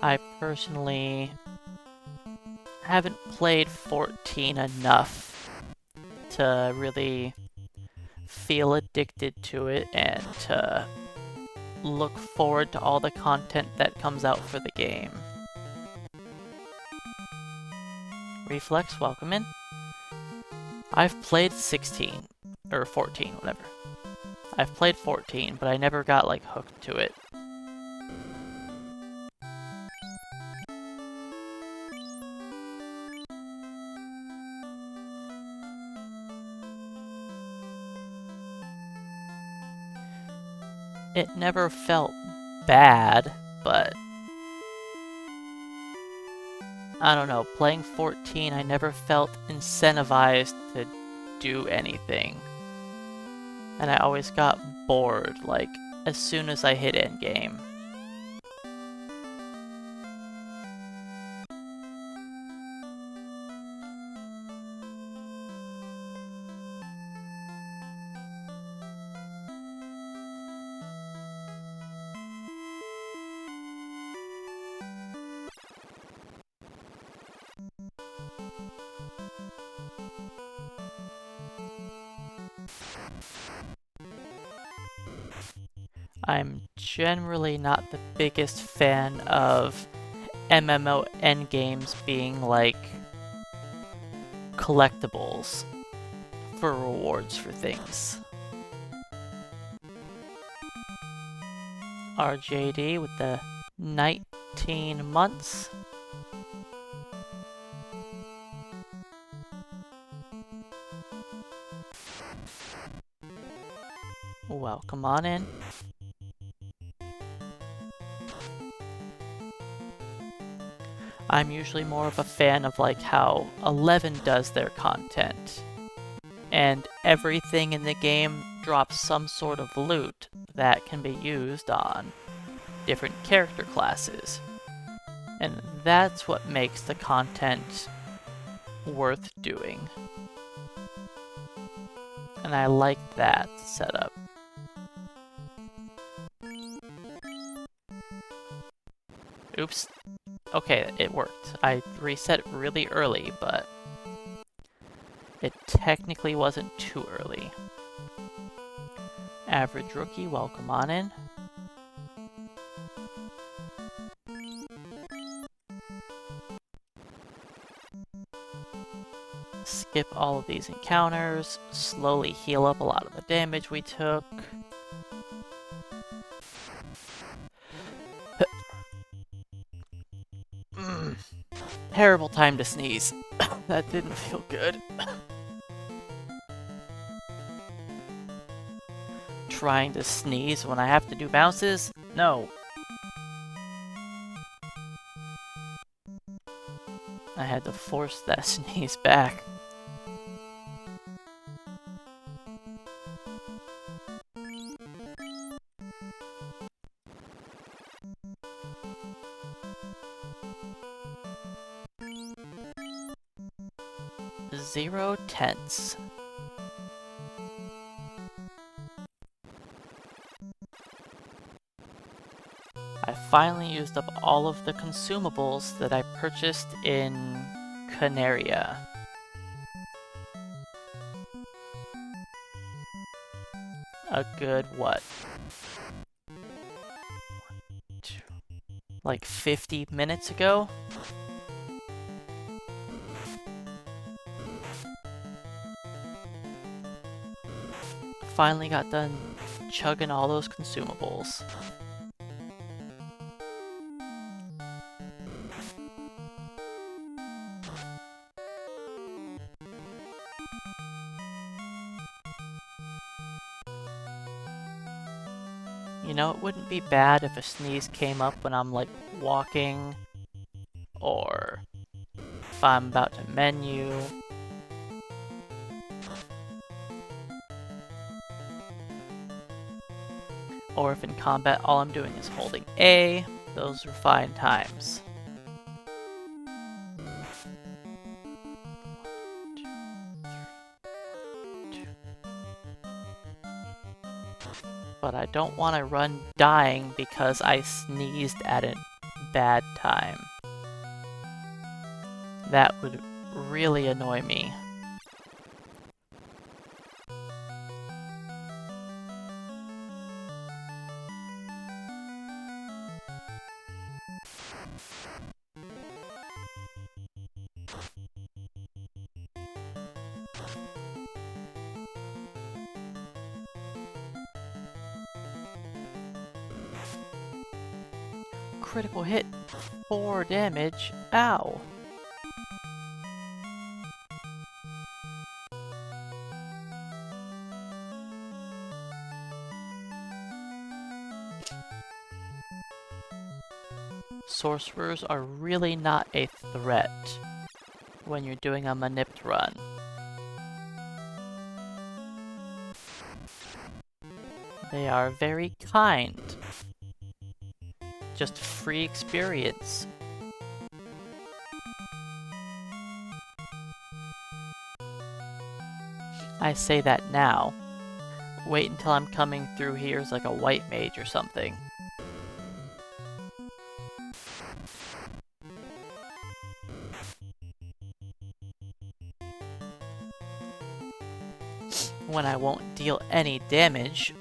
I personally haven't played 14 enough to really feel addicted to it and to look forward to all the content that comes out for the game. Reflex, welcome in. I've played 16, or 14, whatever. I've played 14, but I never got, like, hooked to it. It never felt bad, but I don't know, playing 14, I never felt incentivized to do anything. And I always got bored, like, as soon as I hit endgame. I'm generally not the biggest fan of MMO endgames being like collectibles for rewards for things. RJD with the 19 months. Welcome on in. I'm usually more of a fan of like how 11 does their content. And everything in the game drops some sort of loot that can be used on different character classes. And that's what makes the content worth doing. And I like that setup. Oops. Okay, it worked. I reset really early, but it technically wasn't too early. Average Rookie, welcome on in. Skip all of these encounters, slowly heal up a lot of the damage we took. Terrible time to sneeze. That didn't feel good. Trying to sneeze when I have to do bounces? No. I had to force that sneeze back. Zero tenths. I finally used up all of the consumables that I purchased in Canaria. A good, what? Like 50 minutes ago? Finally got done chugging all those consumables. You know, it wouldn't be bad if a sneeze came up when I'm, like, walking, or if I'm about to menu. Or if in combat all I'm doing is holding A. Those are fine times. But I don't want to run dying because I sneezed at a bad time. That would really annoy me. Critical hit, 4 damage. Ow. Sorcerers are really not a threat when you're doing a Manip run. They are very kind. Just free experience. I say that now. Wait until I'm coming through here as like a white mage or something. When I won't deal any damage.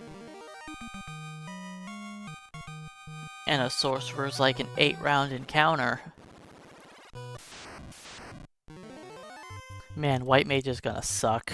And a sorcerer's like an 8-round encounter. Man, white mage is gonna suck.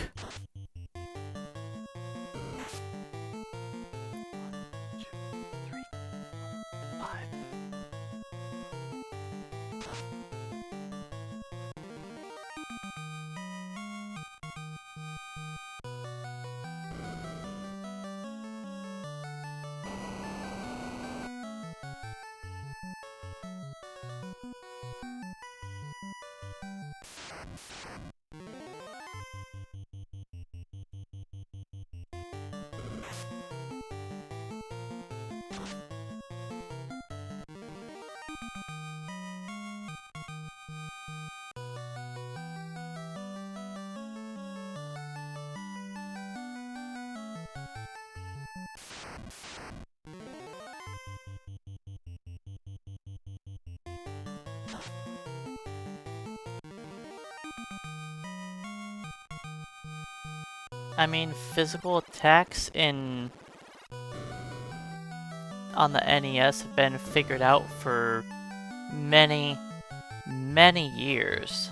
I mean, physical attacks on the NES have been figured out for many, many years.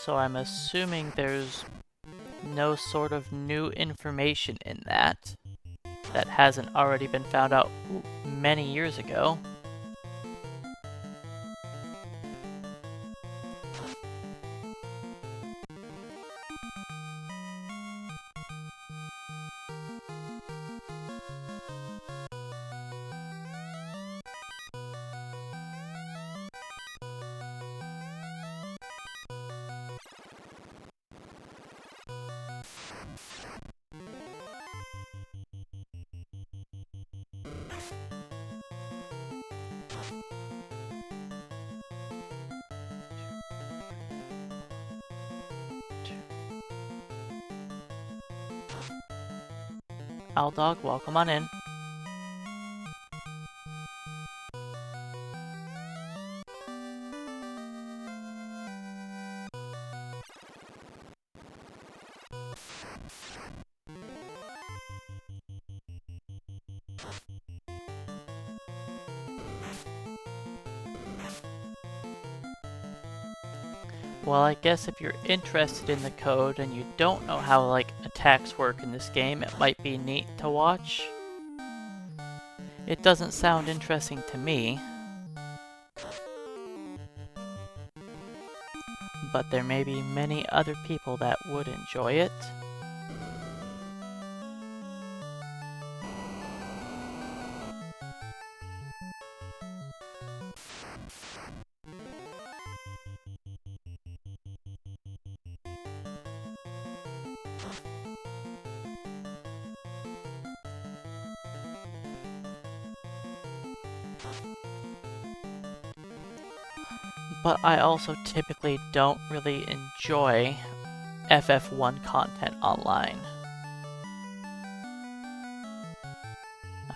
So I'm assuming there's no sort of new information in that hasn't already been found out many years ago. Owl Dog, welcome on in. Well, I guess if you're interested in the code and you don't know how, like, attacks work in this game, it might be neat to watch. It doesn't sound interesting to me. But there may be many other people that would enjoy it. But I also typically don't really enjoy FF1 content online.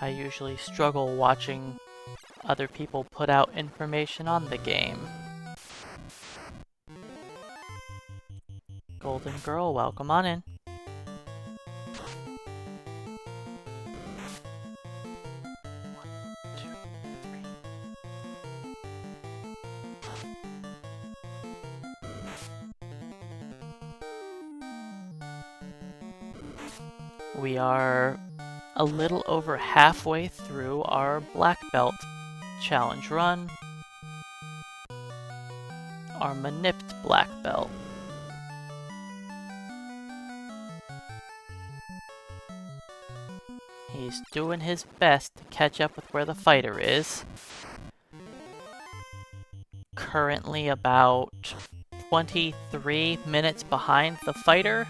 I usually struggle watching other people put out information on the game. Golden Girl, welcome on in. We are a little over halfway through our Black Belt challenge run. Our Manip Black Belt. He's doing his best to catch up with where the fighter is. Currently about 23 minutes behind the fighter.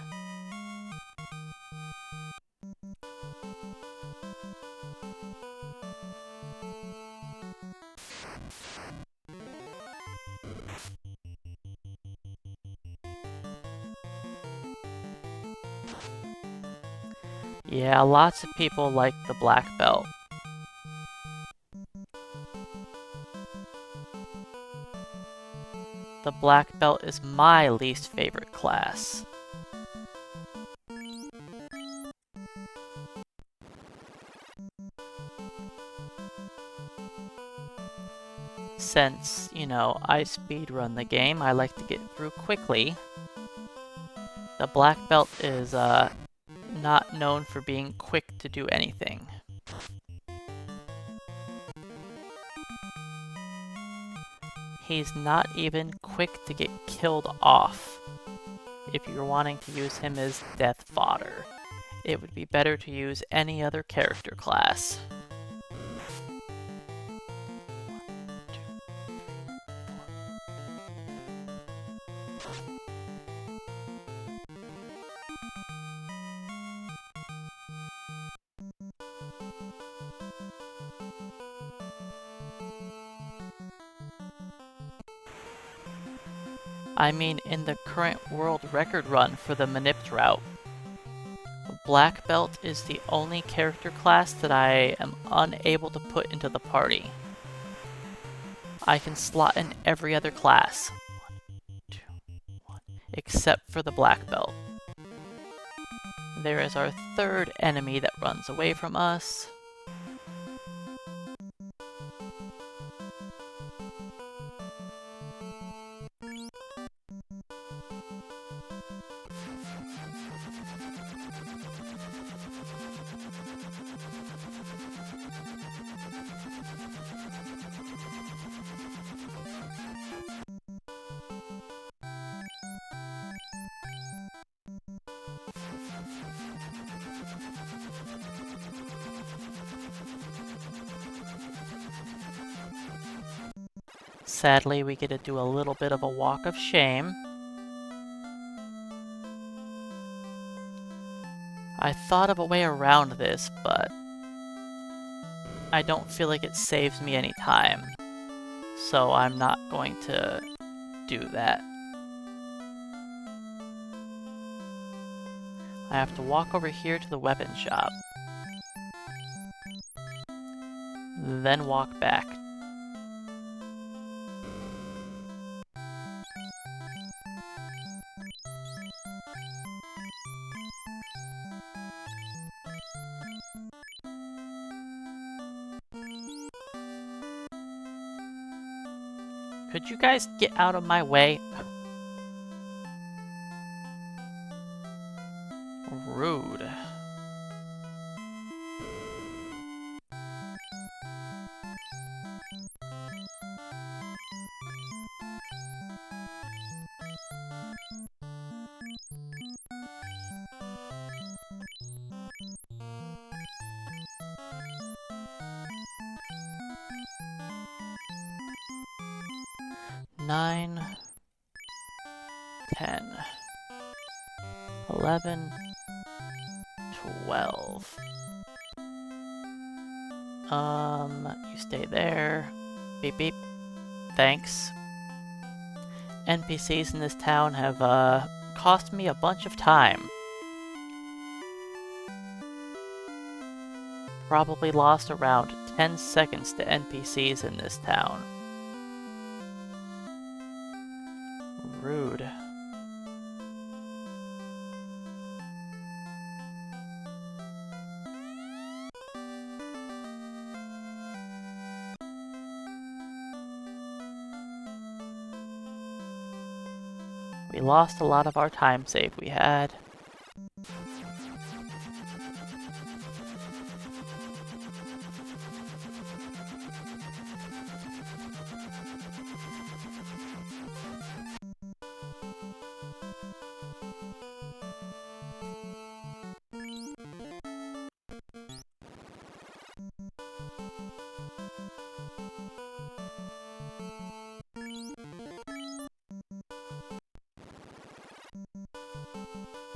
Yeah, lots of people like the Black Belt. The Black Belt is my least favorite class. Since, you know, I speedrun the game, I like to get through quickly. The Black Belt is not known for being quick to do anything. He's not even quick to get killed off. If you're wanting to use him as death fodder, it would be better to use any other character class. I mean, in the current world record run for the Manip route, Black Belt is the only character class that I am unable to put into the party. I can slot in every other class, except for the Black Belt. There is our third enemy that runs away from us. Sadly, we get to do a little bit of a walk of shame. I thought of a way around this, but I don't feel like it saves me any time, so I'm not going to do that. I have to walk over here to the weapon shop, then walk back. Could you guys get out of my way? Rude. Nine, 10, 11, 12. You stay there. Beep beep. Thanks. NPCs in this town have, cost me a bunch of time. Probably lost around 10 seconds to NPCs in this town. Rude. We lost a lot of our time save we had.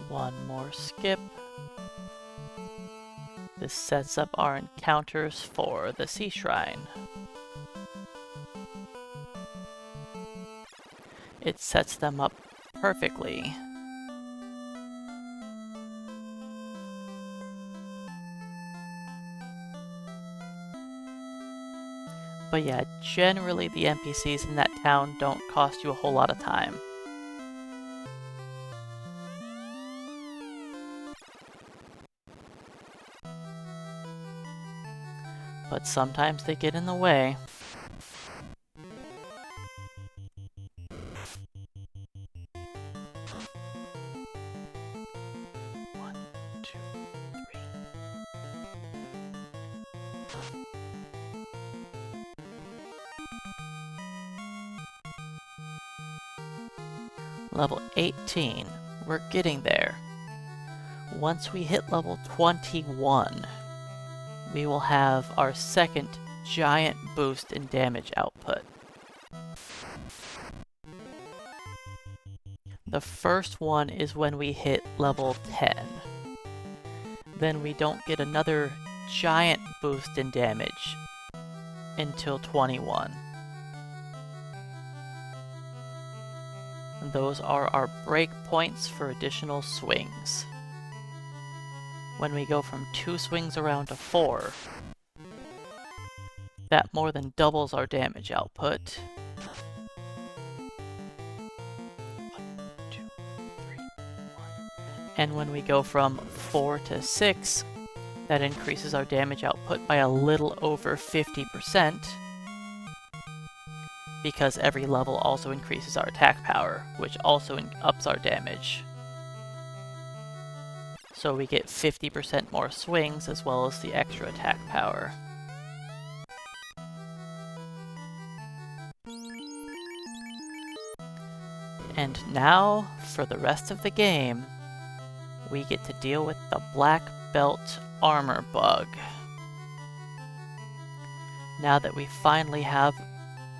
One more skip. This sets up our encounters for the Sea Shrine. It sets them up perfectly. But yeah, generally the NPCs in that town don't cost you a whole lot of time. But sometimes they get in the way. One, two, three. Level 18. We're getting there. Once we hit level 21, we will have our second giant boost in damage output. The first one is when we hit level 10. Then we don't get another giant boost in damage until 21. Those are our breakpoints for additional swings. When we go from 2 swings around to 4, that more than doubles our damage output. 1, 2, 3, 1. And when we go from 4 to 6, that increases our damage output by a little over 50%, because every level also increases our attack power, which also ups our damage. So we get 50% more swings as well as the extra attack power. And now, for the rest of the game, we get to deal with the Black Belt armor bug. Now that we finally have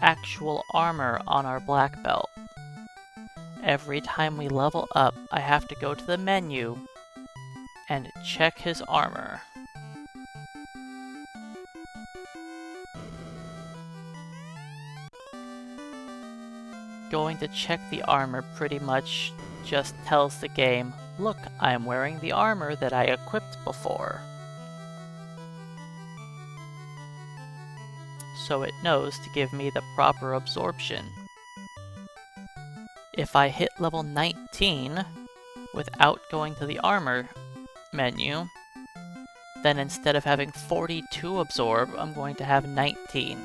actual armor on our Black Belt, every time we level up, I have to go to the menu and check his armor. Going to check the armor pretty much just tells the game, look, I'm wearing the armor that I equipped before. So it knows to give me the proper absorption. If I hit level 19 without going to the armor menu, then instead of having 42 absorb, I'm going to have 19.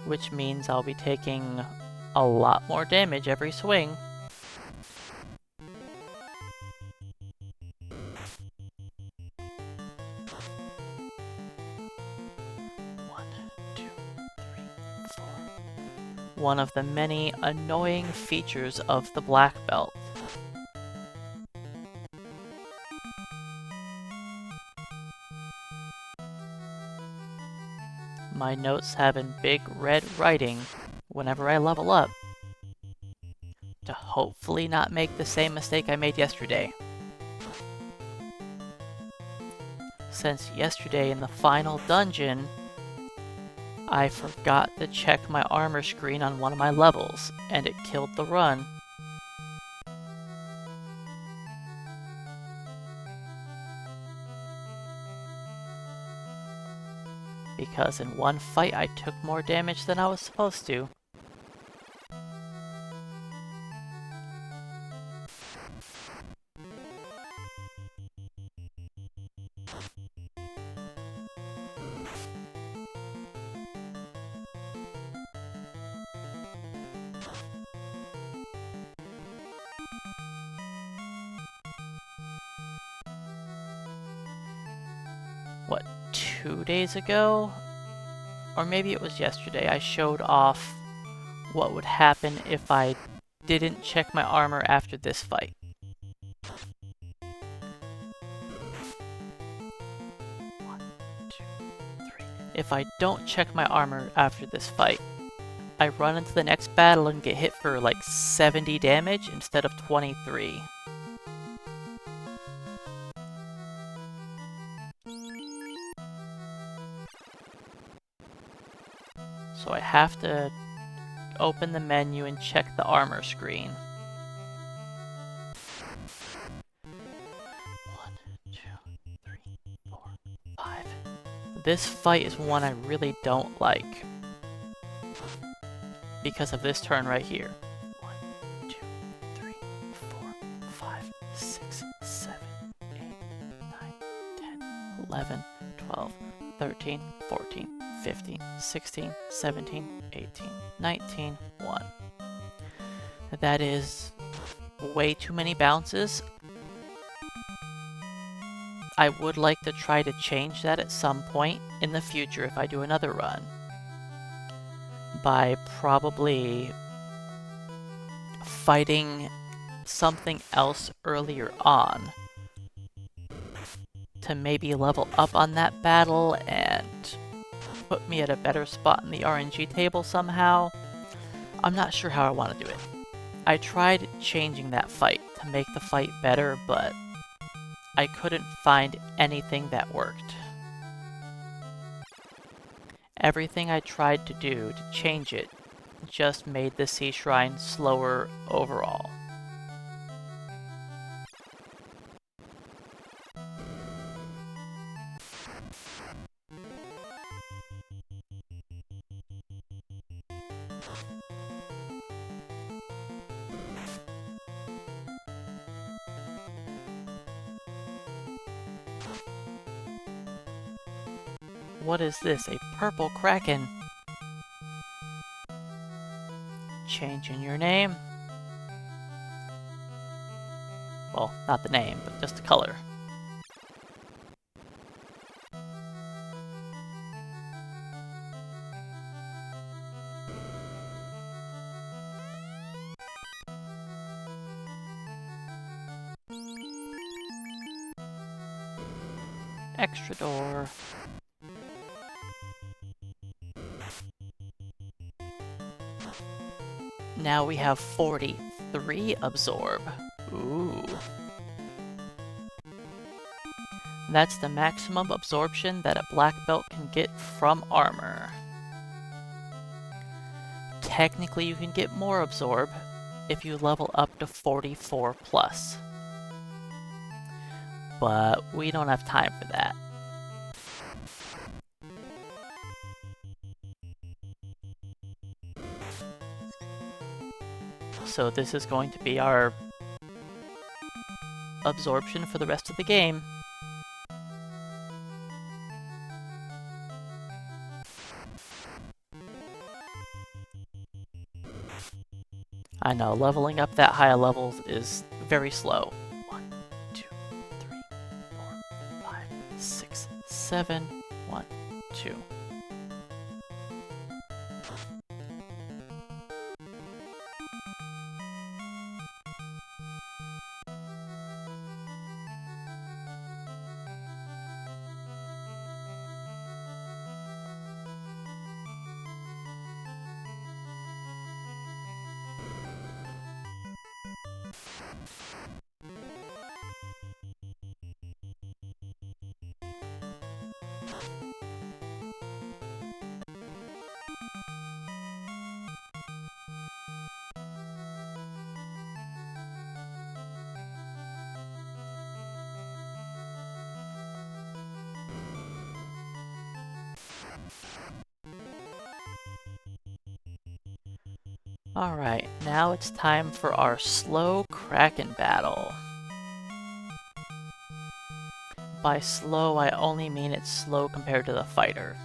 Which means I'll be taking a lot more damage every swing. One of the many annoying features of the Black Belt. My notes have in big red writing whenever I level up, to hopefully not make the same mistake I made yesterday. since yesterday in the final dungeon, I forgot to check my armor screen on one of my levels, and it killed the run. Because in one fight I took more damage than I was supposed to. What, 2 days ago? Or maybe it was yesterday, I showed off what would happen if I didn't check my armor after this fight. One, two, three. If I don't check my armor after this fight, I run into the next battle and get hit for like 70 damage instead of 23. So I have to open the menu and check the armor screen. 1, 2, 3, 4, 5. This fight is one I really don't like because of this turn right here. 1, 2, 3, 4, 5, 6, 7, 8, 9, 10, 11, 12, 13, 14, 15, 16, 17, 18, 19, 1. That is way too many bounces. I would like to try to change that at some point in the future if I do another run. By probably fighting something else earlier on to maybe level up on that battle and put me at a better spot in the RNG table somehow. I'm not sure how I want to do it. I tried changing that fight to make the fight better, but I couldn't find anything that worked. Everything I tried to do to change it just made the Sea Shrine slower overall. What is this? A purple kraken? Changing your name? Well, not the name, but just the color. Extra door. Now we have 43 absorb. Ooh. That's the maximum absorption that a black belt can get from armor. Technically, you can get more absorb if you level up to 44 plus. But we don't have time for that. So this is going to be our absorption for the rest of the game. I know, leveling up that high levels is very slow. 1, 2, 3, 4, 5, 6, 7, 1, 2. Alright, now it's time for our slow Kraken battle. By slow, I only mean it's slow compared to the fighter.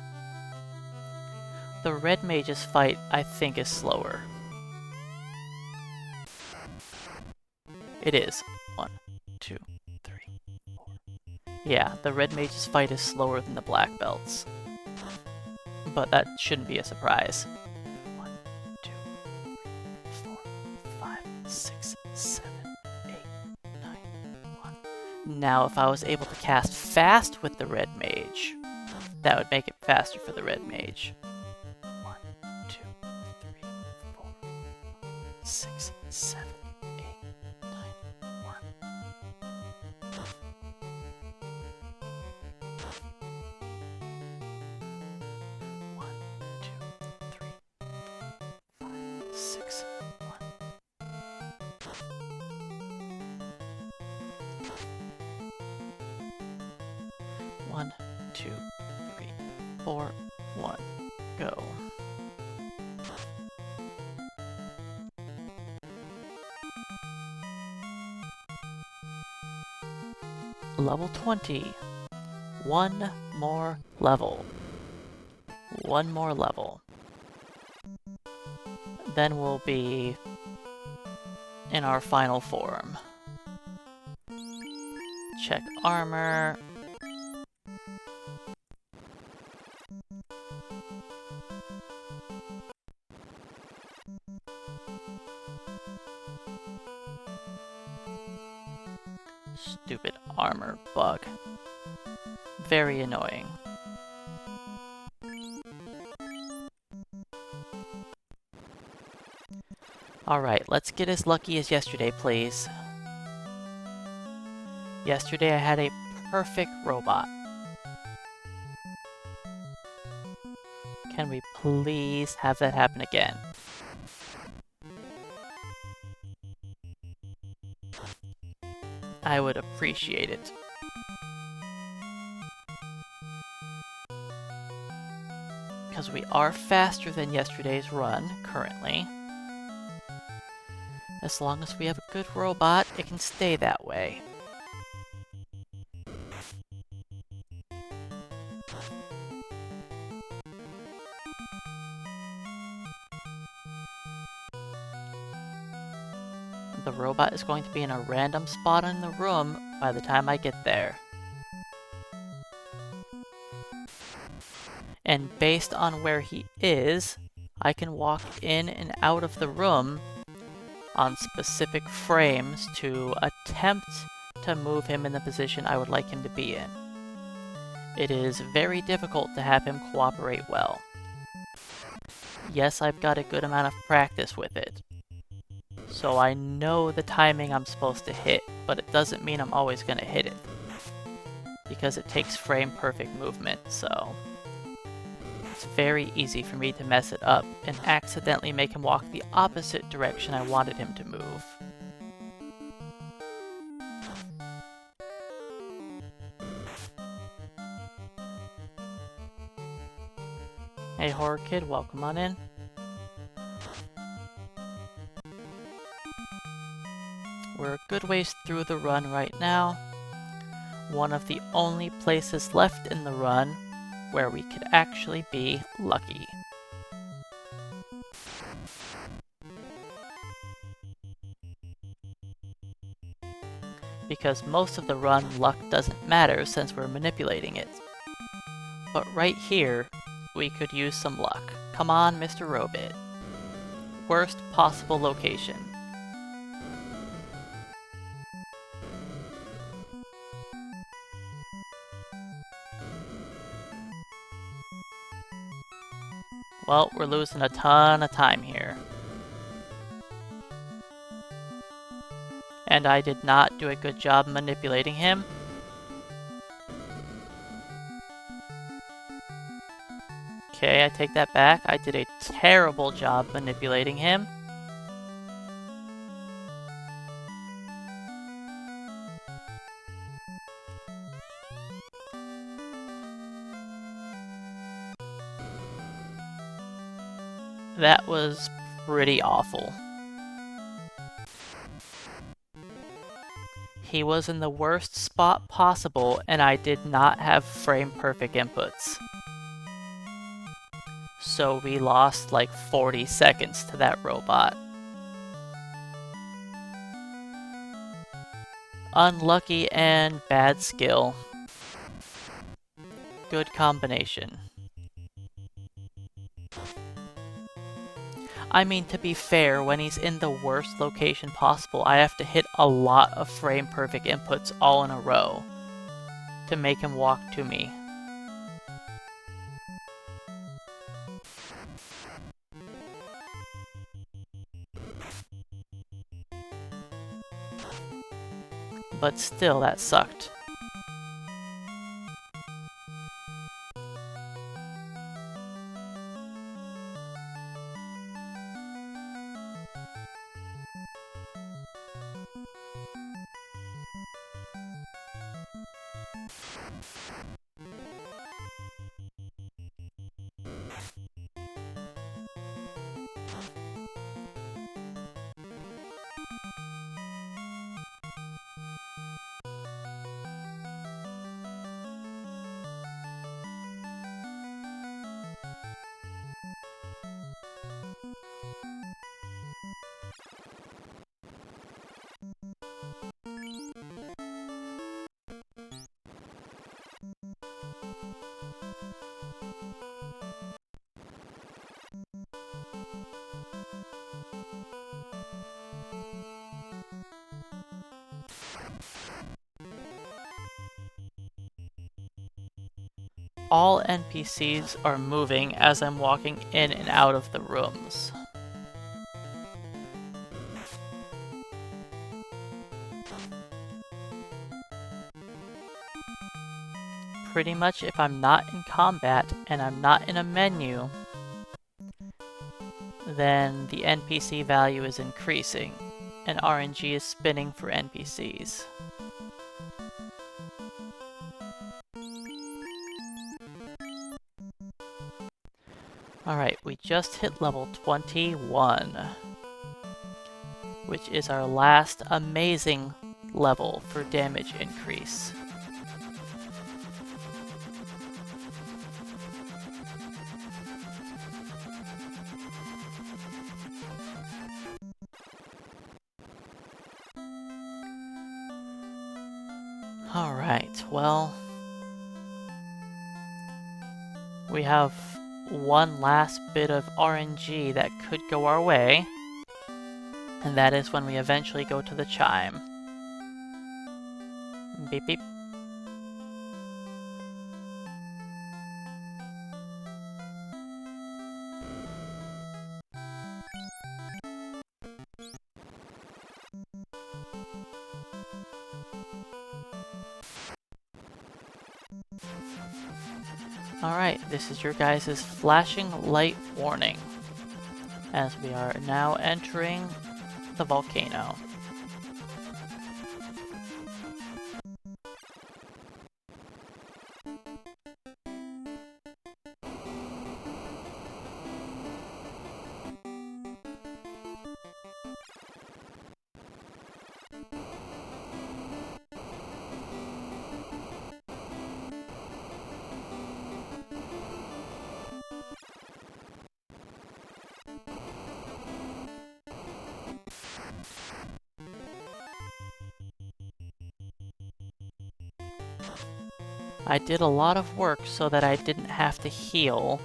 The red mage's fight, I think, is slower. It is. 1, 2, 3, 4. Yeah, the red mage's fight is slower than the black belts. But that shouldn't be a surprise. 1, 2, 3, 4, 5, 6, 7, 8, 9, 1. Now, if I was able to cast fast with the red mage, that would make it faster for the red mage. 1, 2, 3, 4, 6, 7, 8, 9, 1. 1, 2, 3, 5, 6, 1. 1, 2, 3, 4, 1. Go. Level 20. One more level. One more level. Then we'll be in our final form. Check armor. Stupid armor bug. Very annoying. Alright, let's get as lucky as yesterday, please. Yesterday I had a perfect robot. Can we please have that happen again? I would appreciate it. Because we are faster than yesterday's run, currently. As long as we have a good robot, it can stay that way. The robot is going to be in a random spot in the room by the time I get there. And based on where he is, I can walk in and out of the room on specific frames to attempt to move him in the position I would like him to be in. It is very difficult to have him cooperate well. Yes, I've got a good amount of practice with it, so I know the timing I'm supposed to hit, but it doesn't mean I'm always going to hit it, because it takes frame-perfect movement, so it's very easy for me to mess it up and accidentally make him walk the opposite direction I wanted him to move. Hey Horror Kid, welcome on in. We're a good ways through the run right now. One of the only places left in the run where we could actually be lucky. Because most of the run, luck doesn't matter since we're manipulating it. But right here, we could use some luck. Come on, Mr. Robit. Worst possible location. Well, we're losing a ton of time here. And I did not do a good job manipulating him. Okay, I take that back. I did a terrible job manipulating him. That was pretty awful. He was in the worst spot possible, and I did not have frame-perfect inputs. So we lost like 40 seconds to that robot. Unlucky and bad skill. Good combination. I mean, to be fair, when he's in the worst location possible, I have to hit a lot of frame-perfect inputs all in a row to make him walk to me. But still, that sucked. All NPCs are moving as I'm walking in and out of the rooms. Pretty much if I'm not in combat and I'm not in a menu, then the NPC value is increasing, and RNG is spinning for NPCs. Alright, we just hit level 21, which is our last amazing level for damage increase. Alright, well, we have one last bit of RNG that could go our way, and that is when we eventually go to the chime. Beep beep. Alright, this is your guys' flashing light warning, as we are now entering the volcano. I did a lot of work so that I didn't have to heal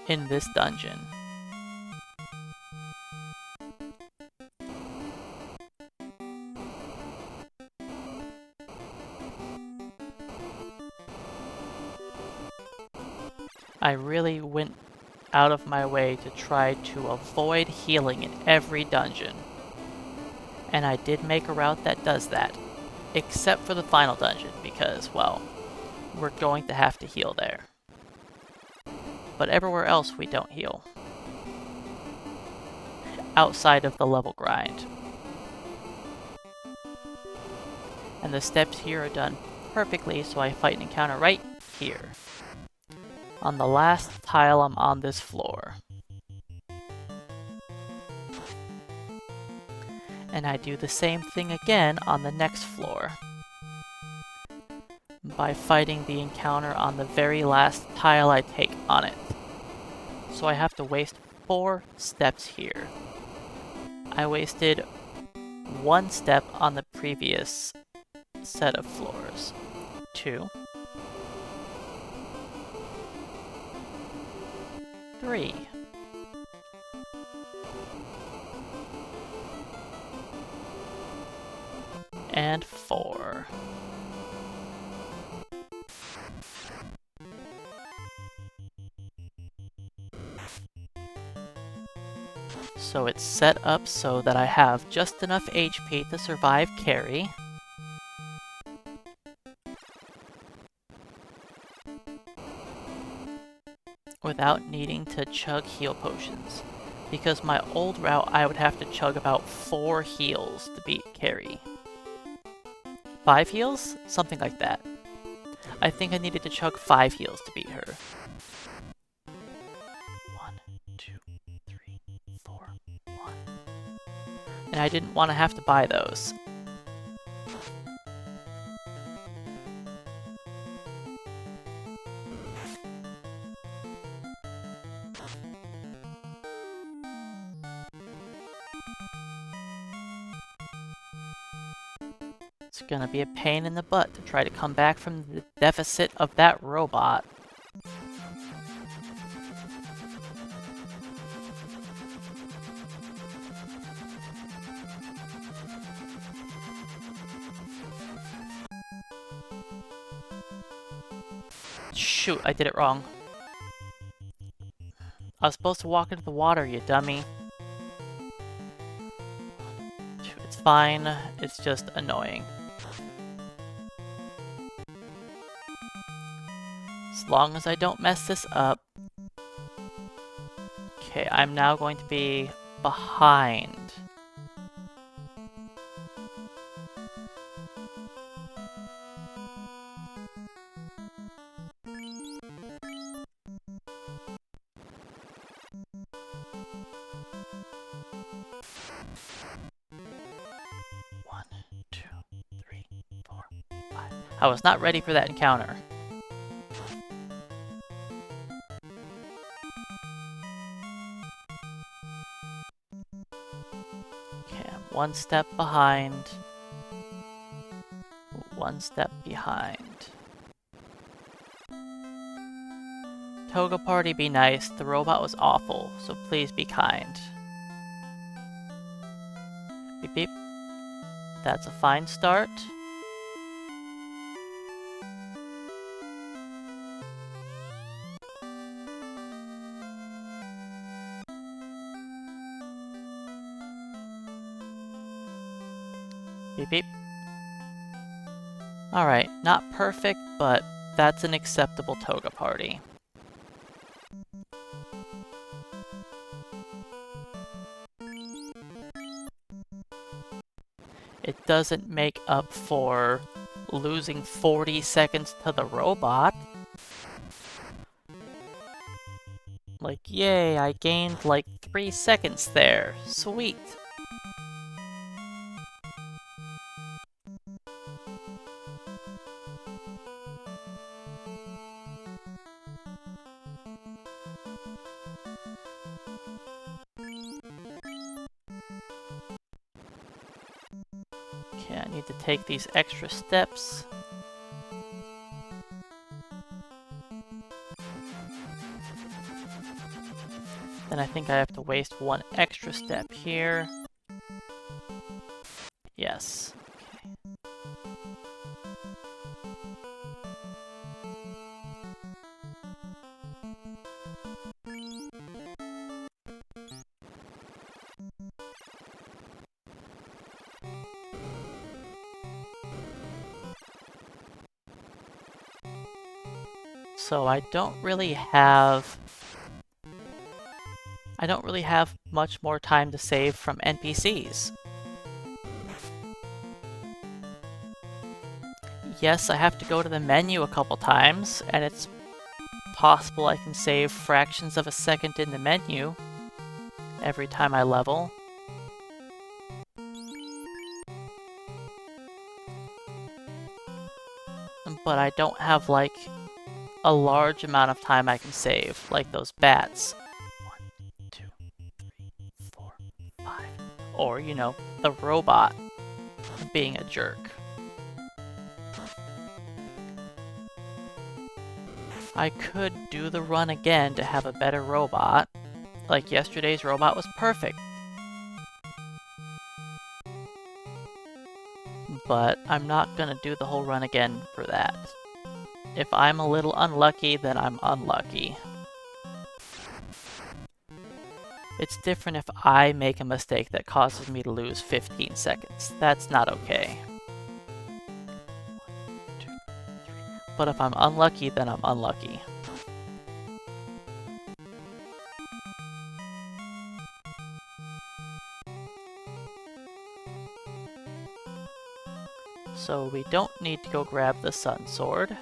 in this dungeon. I really went out of my way to try to avoid healing in every dungeon. And I did make a route that does that, except for the final dungeon, because, well, we're going to have to heal there. But everywhere else we don't heal. Outside of the level grind. And the steps here are done perfectly, so I fight an encounter right here. On the last tile I'm on this floor. And I do the same thing again on the next floor by fighting the encounter on the very last tile I take on it. So I have to waste 4 steps here. I wasted 1 step on the previous set of floors. 2. 3. And 4. So it's set up so that I have just enough HP to survive carry. Without needing to chug heal potions. Because my old route, I would have to chug about 4 heals to beat carry. 5 heals? Something like that. I think I needed to chug 5 heals to beat her. 1, 2, 3, 4, 1. And I didn't want to have to buy those. It's gonna be a pain in the butt to try to come back from the deficit of that robot. Shoot, I did it wrong. I was supposed to walk into the water, you dummy. It's fine, it's just annoying. As long as I don't mess this up. Okay, I'm now going to be behind. One, 2, 3, 4, 5. I was not ready for that encounter. Okay, I'm 1 step behind. 1 step behind. Toga Party, be nice. The robot was awful, so please be kind. Beep beep. That's a fine start. Beep beep. Alright, not perfect, but that's an acceptable Toga Party. It doesn't make up for losing 40 seconds to the robot. Like, yay, I gained like 3 seconds there. Sweet. Okay, I need to take these extra steps. Then I think I have to waste 1 extra step here. Yes. So I don't really have much more time to save from NPCs. Yes, I have to go to the menu a couple times, and it's possible I can save fractions of a second in the menu every time I level. but I don't have, like, a large amount of time I can save, like those bats. 1, 2, 3, 4, 5. Or, you know, the robot being a jerk. I could do the run again to have a better robot. Like yesterday's robot was perfect. But I'm not gonna do the whole run again for that. If I'm a little unlucky, then I'm unlucky. It's different if I make a mistake that causes me to lose 15 seconds. That's not okay. 1, 2, 3. But if I'm unlucky, then I'm unlucky. So we don't need to go grab the Sun Sword.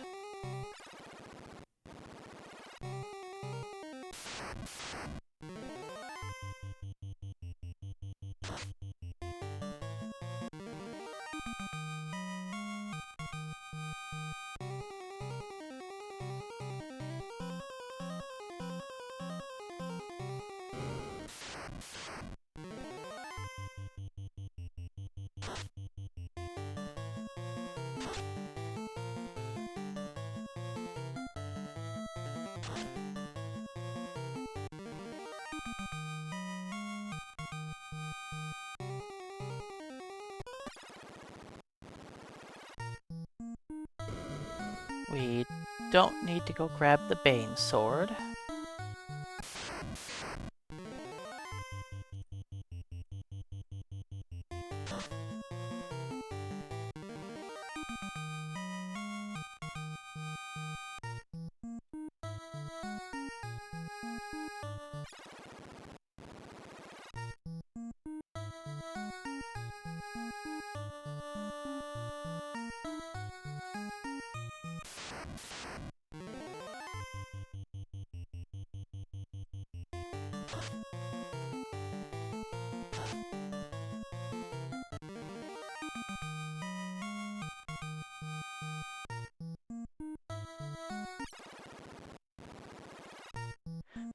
We don't need to go grab the Bane Sword.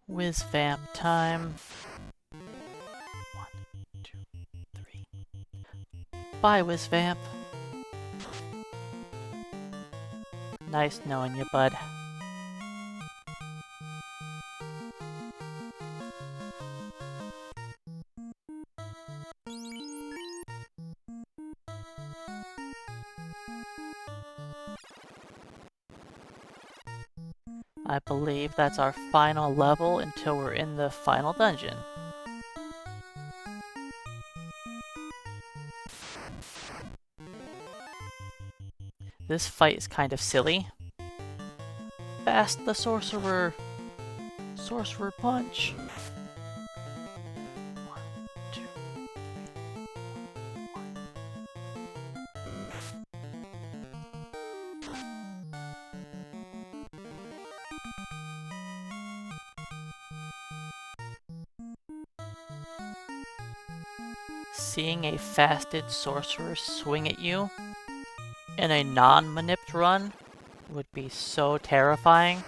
Whiz vamp time. 1, 2, 3. Bye, Whiz vamp. Nice knowing you, bud. I believe that's our final level until we're in the final dungeon. This fight is kind of silly. Fast the sorcerer! Sorcerer punch! 1, 2, 3, 1. Seeing a fasted sorcerer swing at you in a non-manipped run would be so terrifying.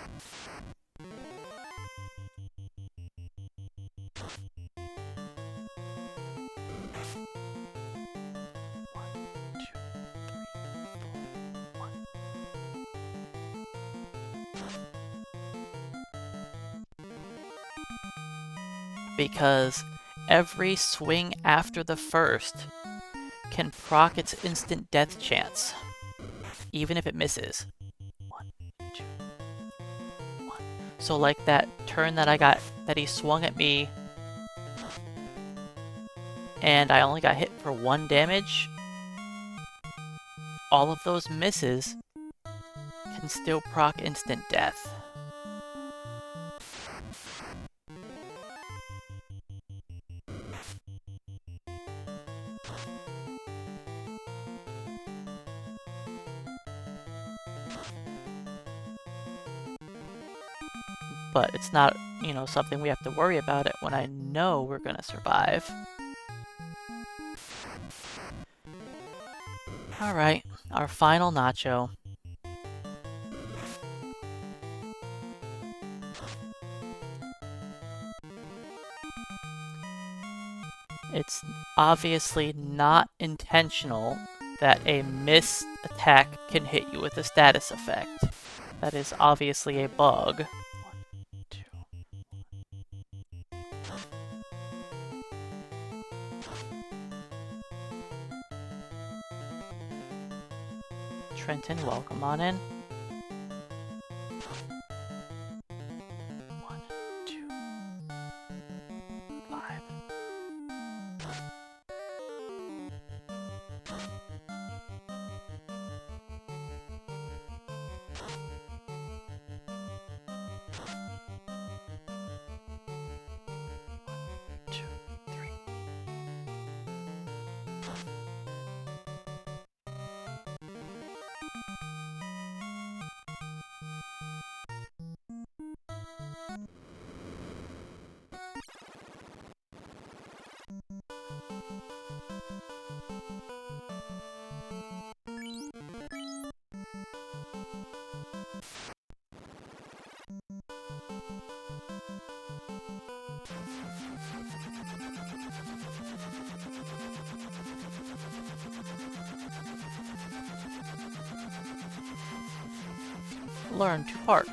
Because every swing after the first can proc its instant death chance, even if it misses. 1, 2, 1. So like that turn that I got, that he swung at me, and I only got hit for 1 damage, all of those misses can still proc instant death. But it's not, you know, something we have to worry about it when I know we're gonna survive. Alright, our final nacho. It's obviously not intentional that a missed attack can hit you with a status effect. That is obviously a bug. 1, 2. Trenton, welcome on in. 1, 2, 5. Learn to park.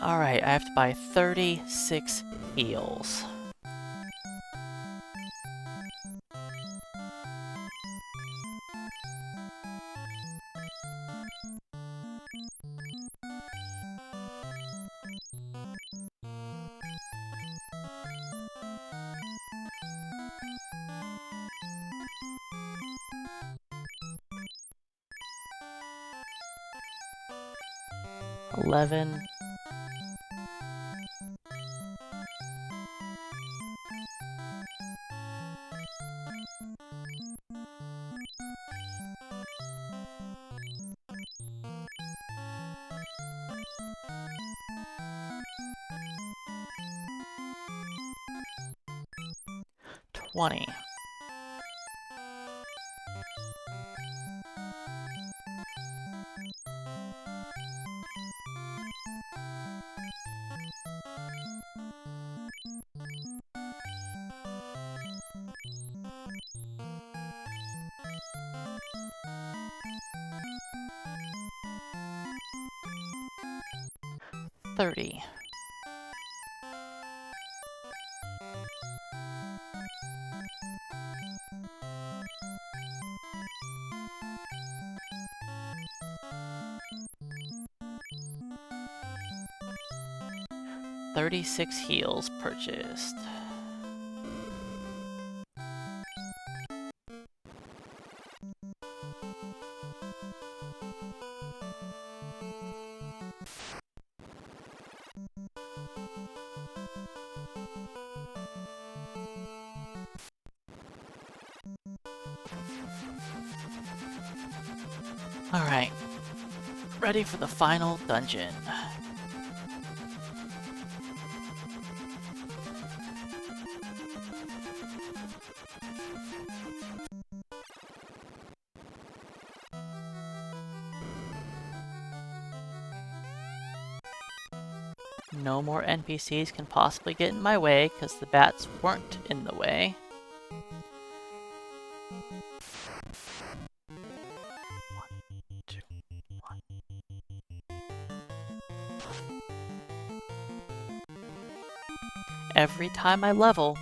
Alright, I have to buy 36 heals. $11. $20. $30. $36 heals purchased. Alright, ready for the final dungeon. No more NPCs can possibly get in my way because the bats weren't in the way. Every time I level,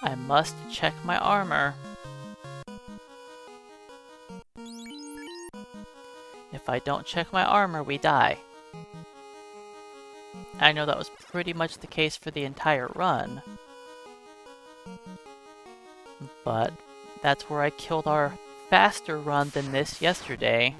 I must check my armor. If I don't check my armor, we die. I know that was pretty much the case for the entire run, but that's where I killed our faster run than this yesterday.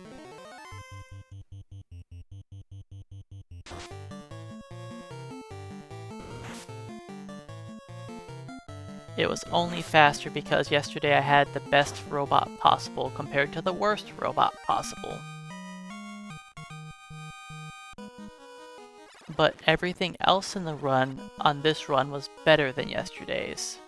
It was only faster because yesterday I had the best robot possible compared to the worst robot possible. But everything else in the run on this run was better than yesterday's.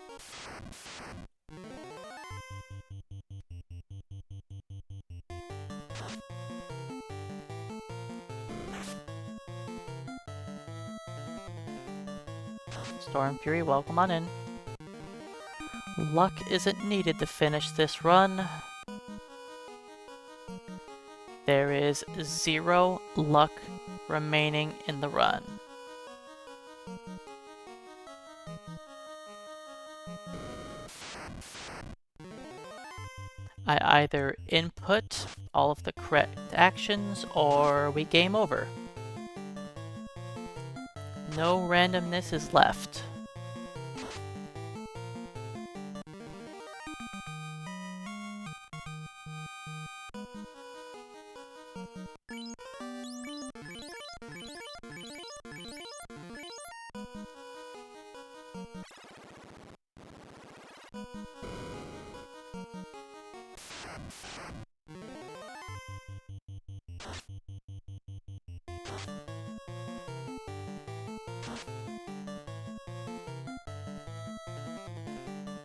Storm Fury, welcome on in. Luck isn't needed to finish this run. There is 0 luck remaining in the run. I either input all of the correct actions or we game over. No randomness is left.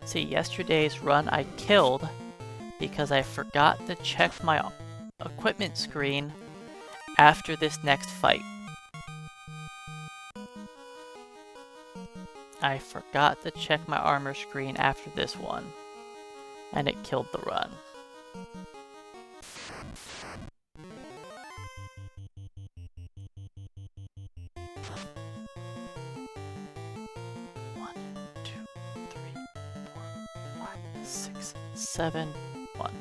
See, yesterday's run I killed because I forgot to check my equipment screen after this next fight. I forgot to check my armor screen after this one, and it killed the run. One, two, three, 4, 5, 6, 7, 1.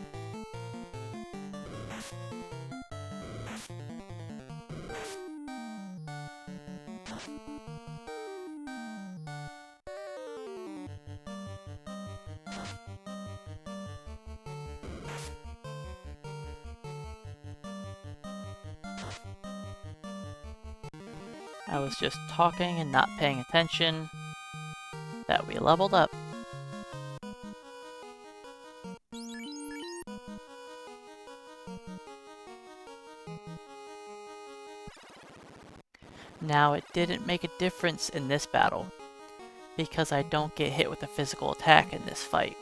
I was just talking and not paying attention that we leveled up. Now, it didn't make a difference in this battle, because I don't get hit with a physical attack in this fight.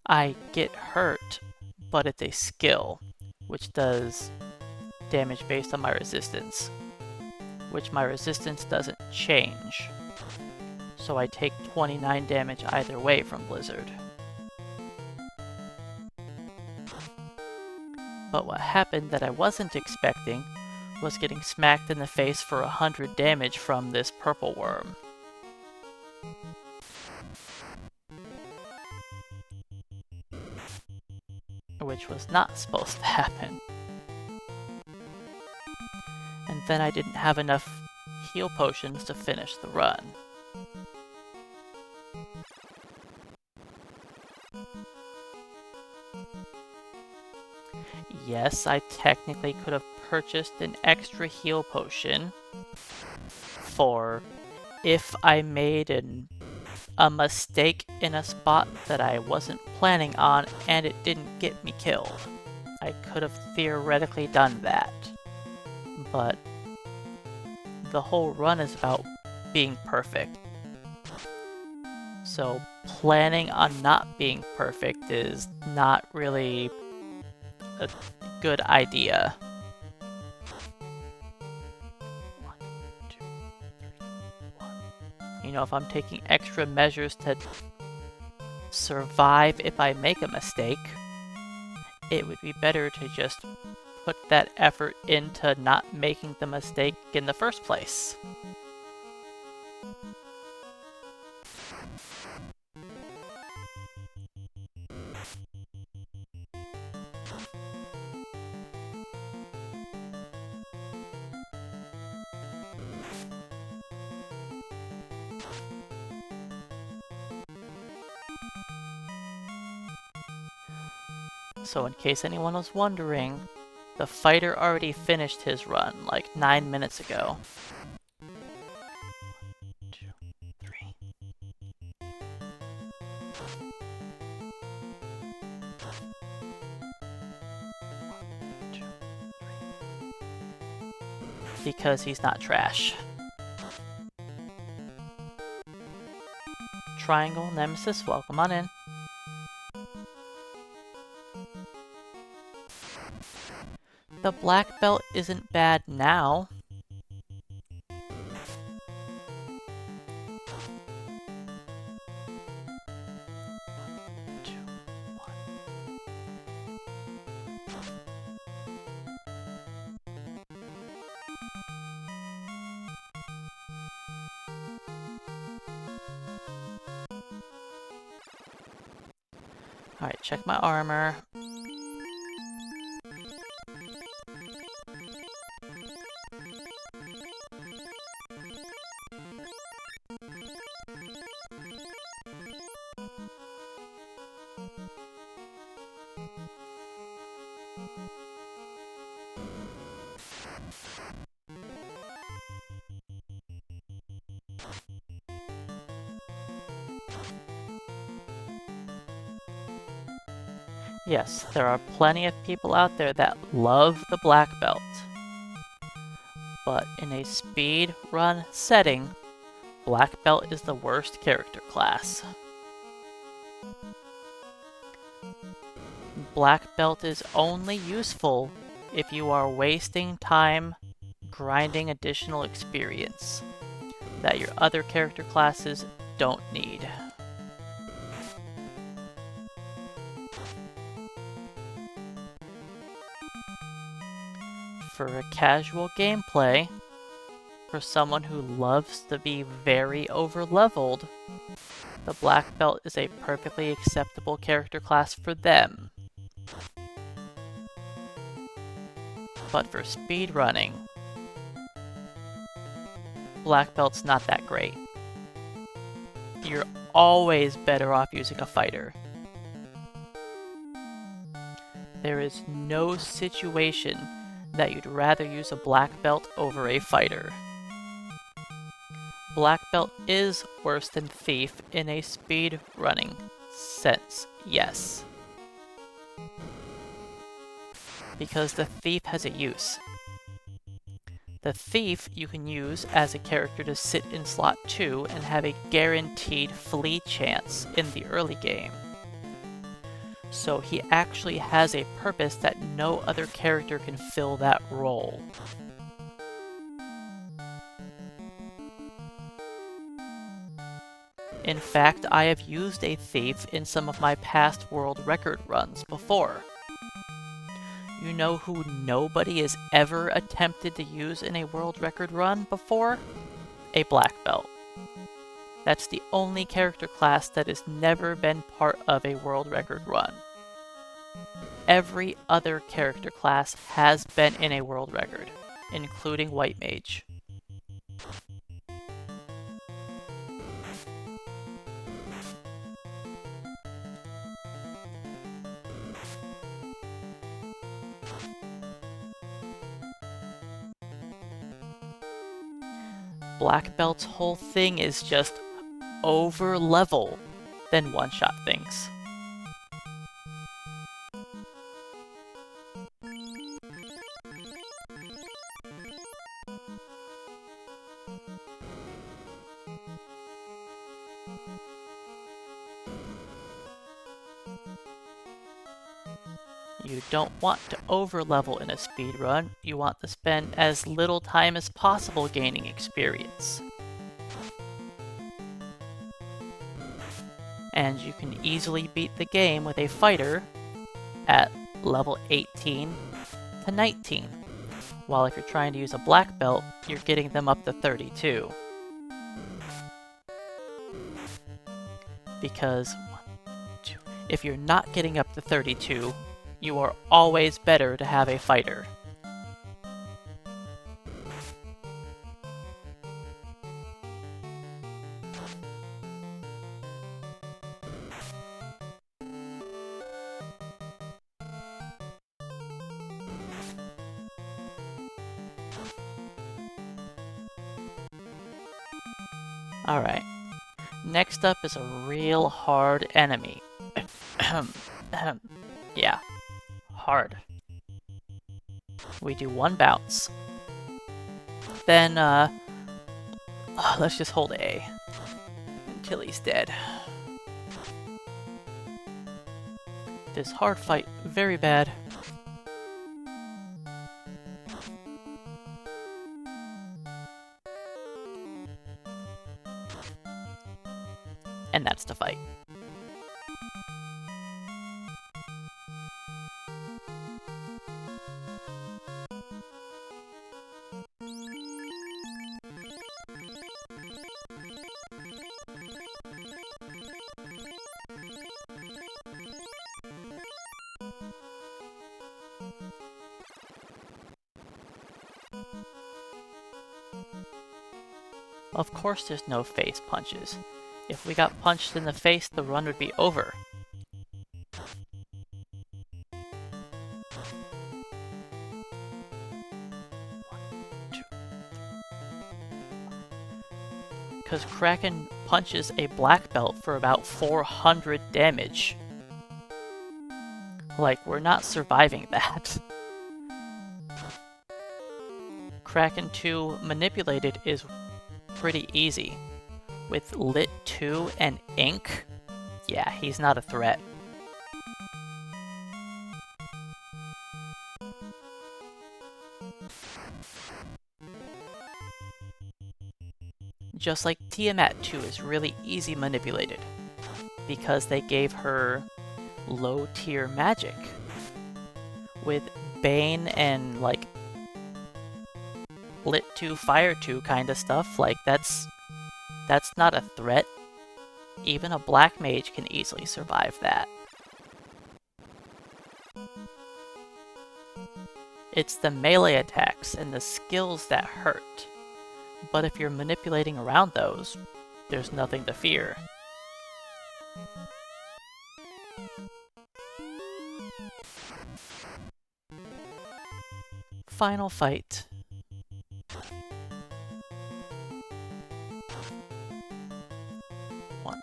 I get hurt, but it's a skill, which does damage based on my resistance, which my resistance doesn't change. So I take 29 damage either way from Blizzard. But what happened that I wasn't expecting was getting smacked in the face for 100 damage from this purple worm. Which was not supposed to happen. And then I didn't have enough heal potions to finish the run. Yes, I technically could have purchased an extra heal potion for if I made a mistake in a spot that I wasn't planning on and it didn't get me killed. I could have theoretically done that. But the whole run is about being perfect. So planning on not being perfect is not really a good idea. 1, 2, 3, 1. You know, if I'm taking extra measures to survive if I make a mistake, it would be better to just put that effort into not making the mistake in the first place. So in case anyone was wondering, the fighter already finished his run like 9 minutes ago. 1, 2, 3. 1, 2, 3. Because he's not trash. Triangle Nemesis, welcome on in. The black belt isn't bad now. Alright, check my armor. Yes, there are plenty of people out there that love the black belt. But in a speed run setting, black belt is the worst character class. Black belt is only useful if you are wasting time grinding additional experience that your other character classes don't need. For a casual gameplay, for someone who loves to be very over-leveled, the black belt is a perfectly acceptable character class for them. But for speedrunning, black belt's not that great. You're always better off using a fighter. There is no situation that you'd rather use a black belt over a fighter. Black belt is worse than thief in a speed running sense, yes. Because the thief has a use. The thief you can use as a character to sit in slot 2 and have a guaranteed flee chance in the early game. So he actually has a purpose that no other character can fill that role. In fact, I have used a thief in some of my past world record runs before. You know who nobody has ever attempted to use in a world record run before? A black belt. That's the only character class that has never been part of a world record run. Every other character class has been in a world record, including White Mage. Black Belt's whole thing is just over-level, then one-shot things. You don't want to over-level in a speedrun, you want to spend as little time as possible gaining experience. And you can easily beat the game with a fighter at level 18 to 19, while if you're trying to use a black belt, you're getting them up to 32. Because if you're not getting up to 32, you are always better to have a fighter. Alright, next up is a real hard enemy. Yeah, hard. We do one bounce. Then, let's just hold A until he's dead. This hard fight, very bad. And that's the fight. Of course there's no face punches. If we got punched in the face, the run would be over. Because Kraken punches a black belt for about 400 damage. Like, we're not surviving that. Kraken 2 manipulated is pretty easy. With Lit 2 and Ink, yeah, he's not a threat. Just like Tiamat 2 is really easy manipulated, because they gave her low tier magic. With Bane and like Lit 2, Fire 2 kind of stuff, like that's not a threat. Even a black mage can easily survive that. It's the melee attacks and the skills that hurt. But if you're manipulating around those, there's nothing to fear. Final fight. One,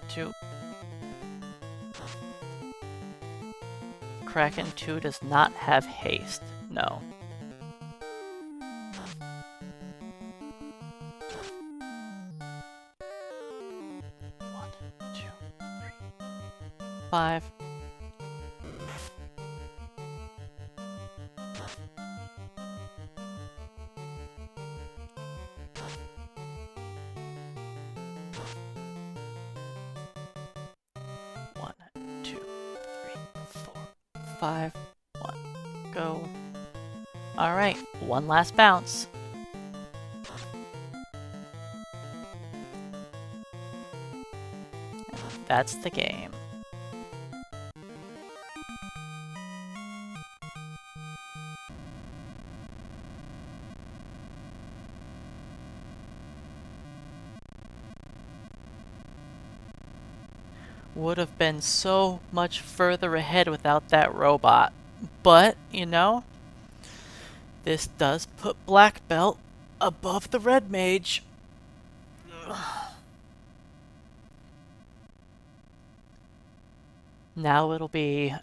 two. Kraken 2 does not have haste, no. One, two, three, 5. One, two, three, 4, 5, 1, go. Alright, one last bounce. And that's the game. Would have been so much further ahead without that robot. But, you know, this does put Black Belt above the Red Mage. Now it'll be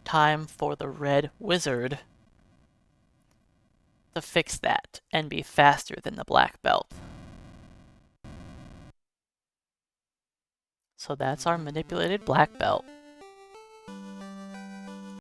time for the Red Wizard to fix that and be faster than the Black Belt. So that's our manipulated Black Belt.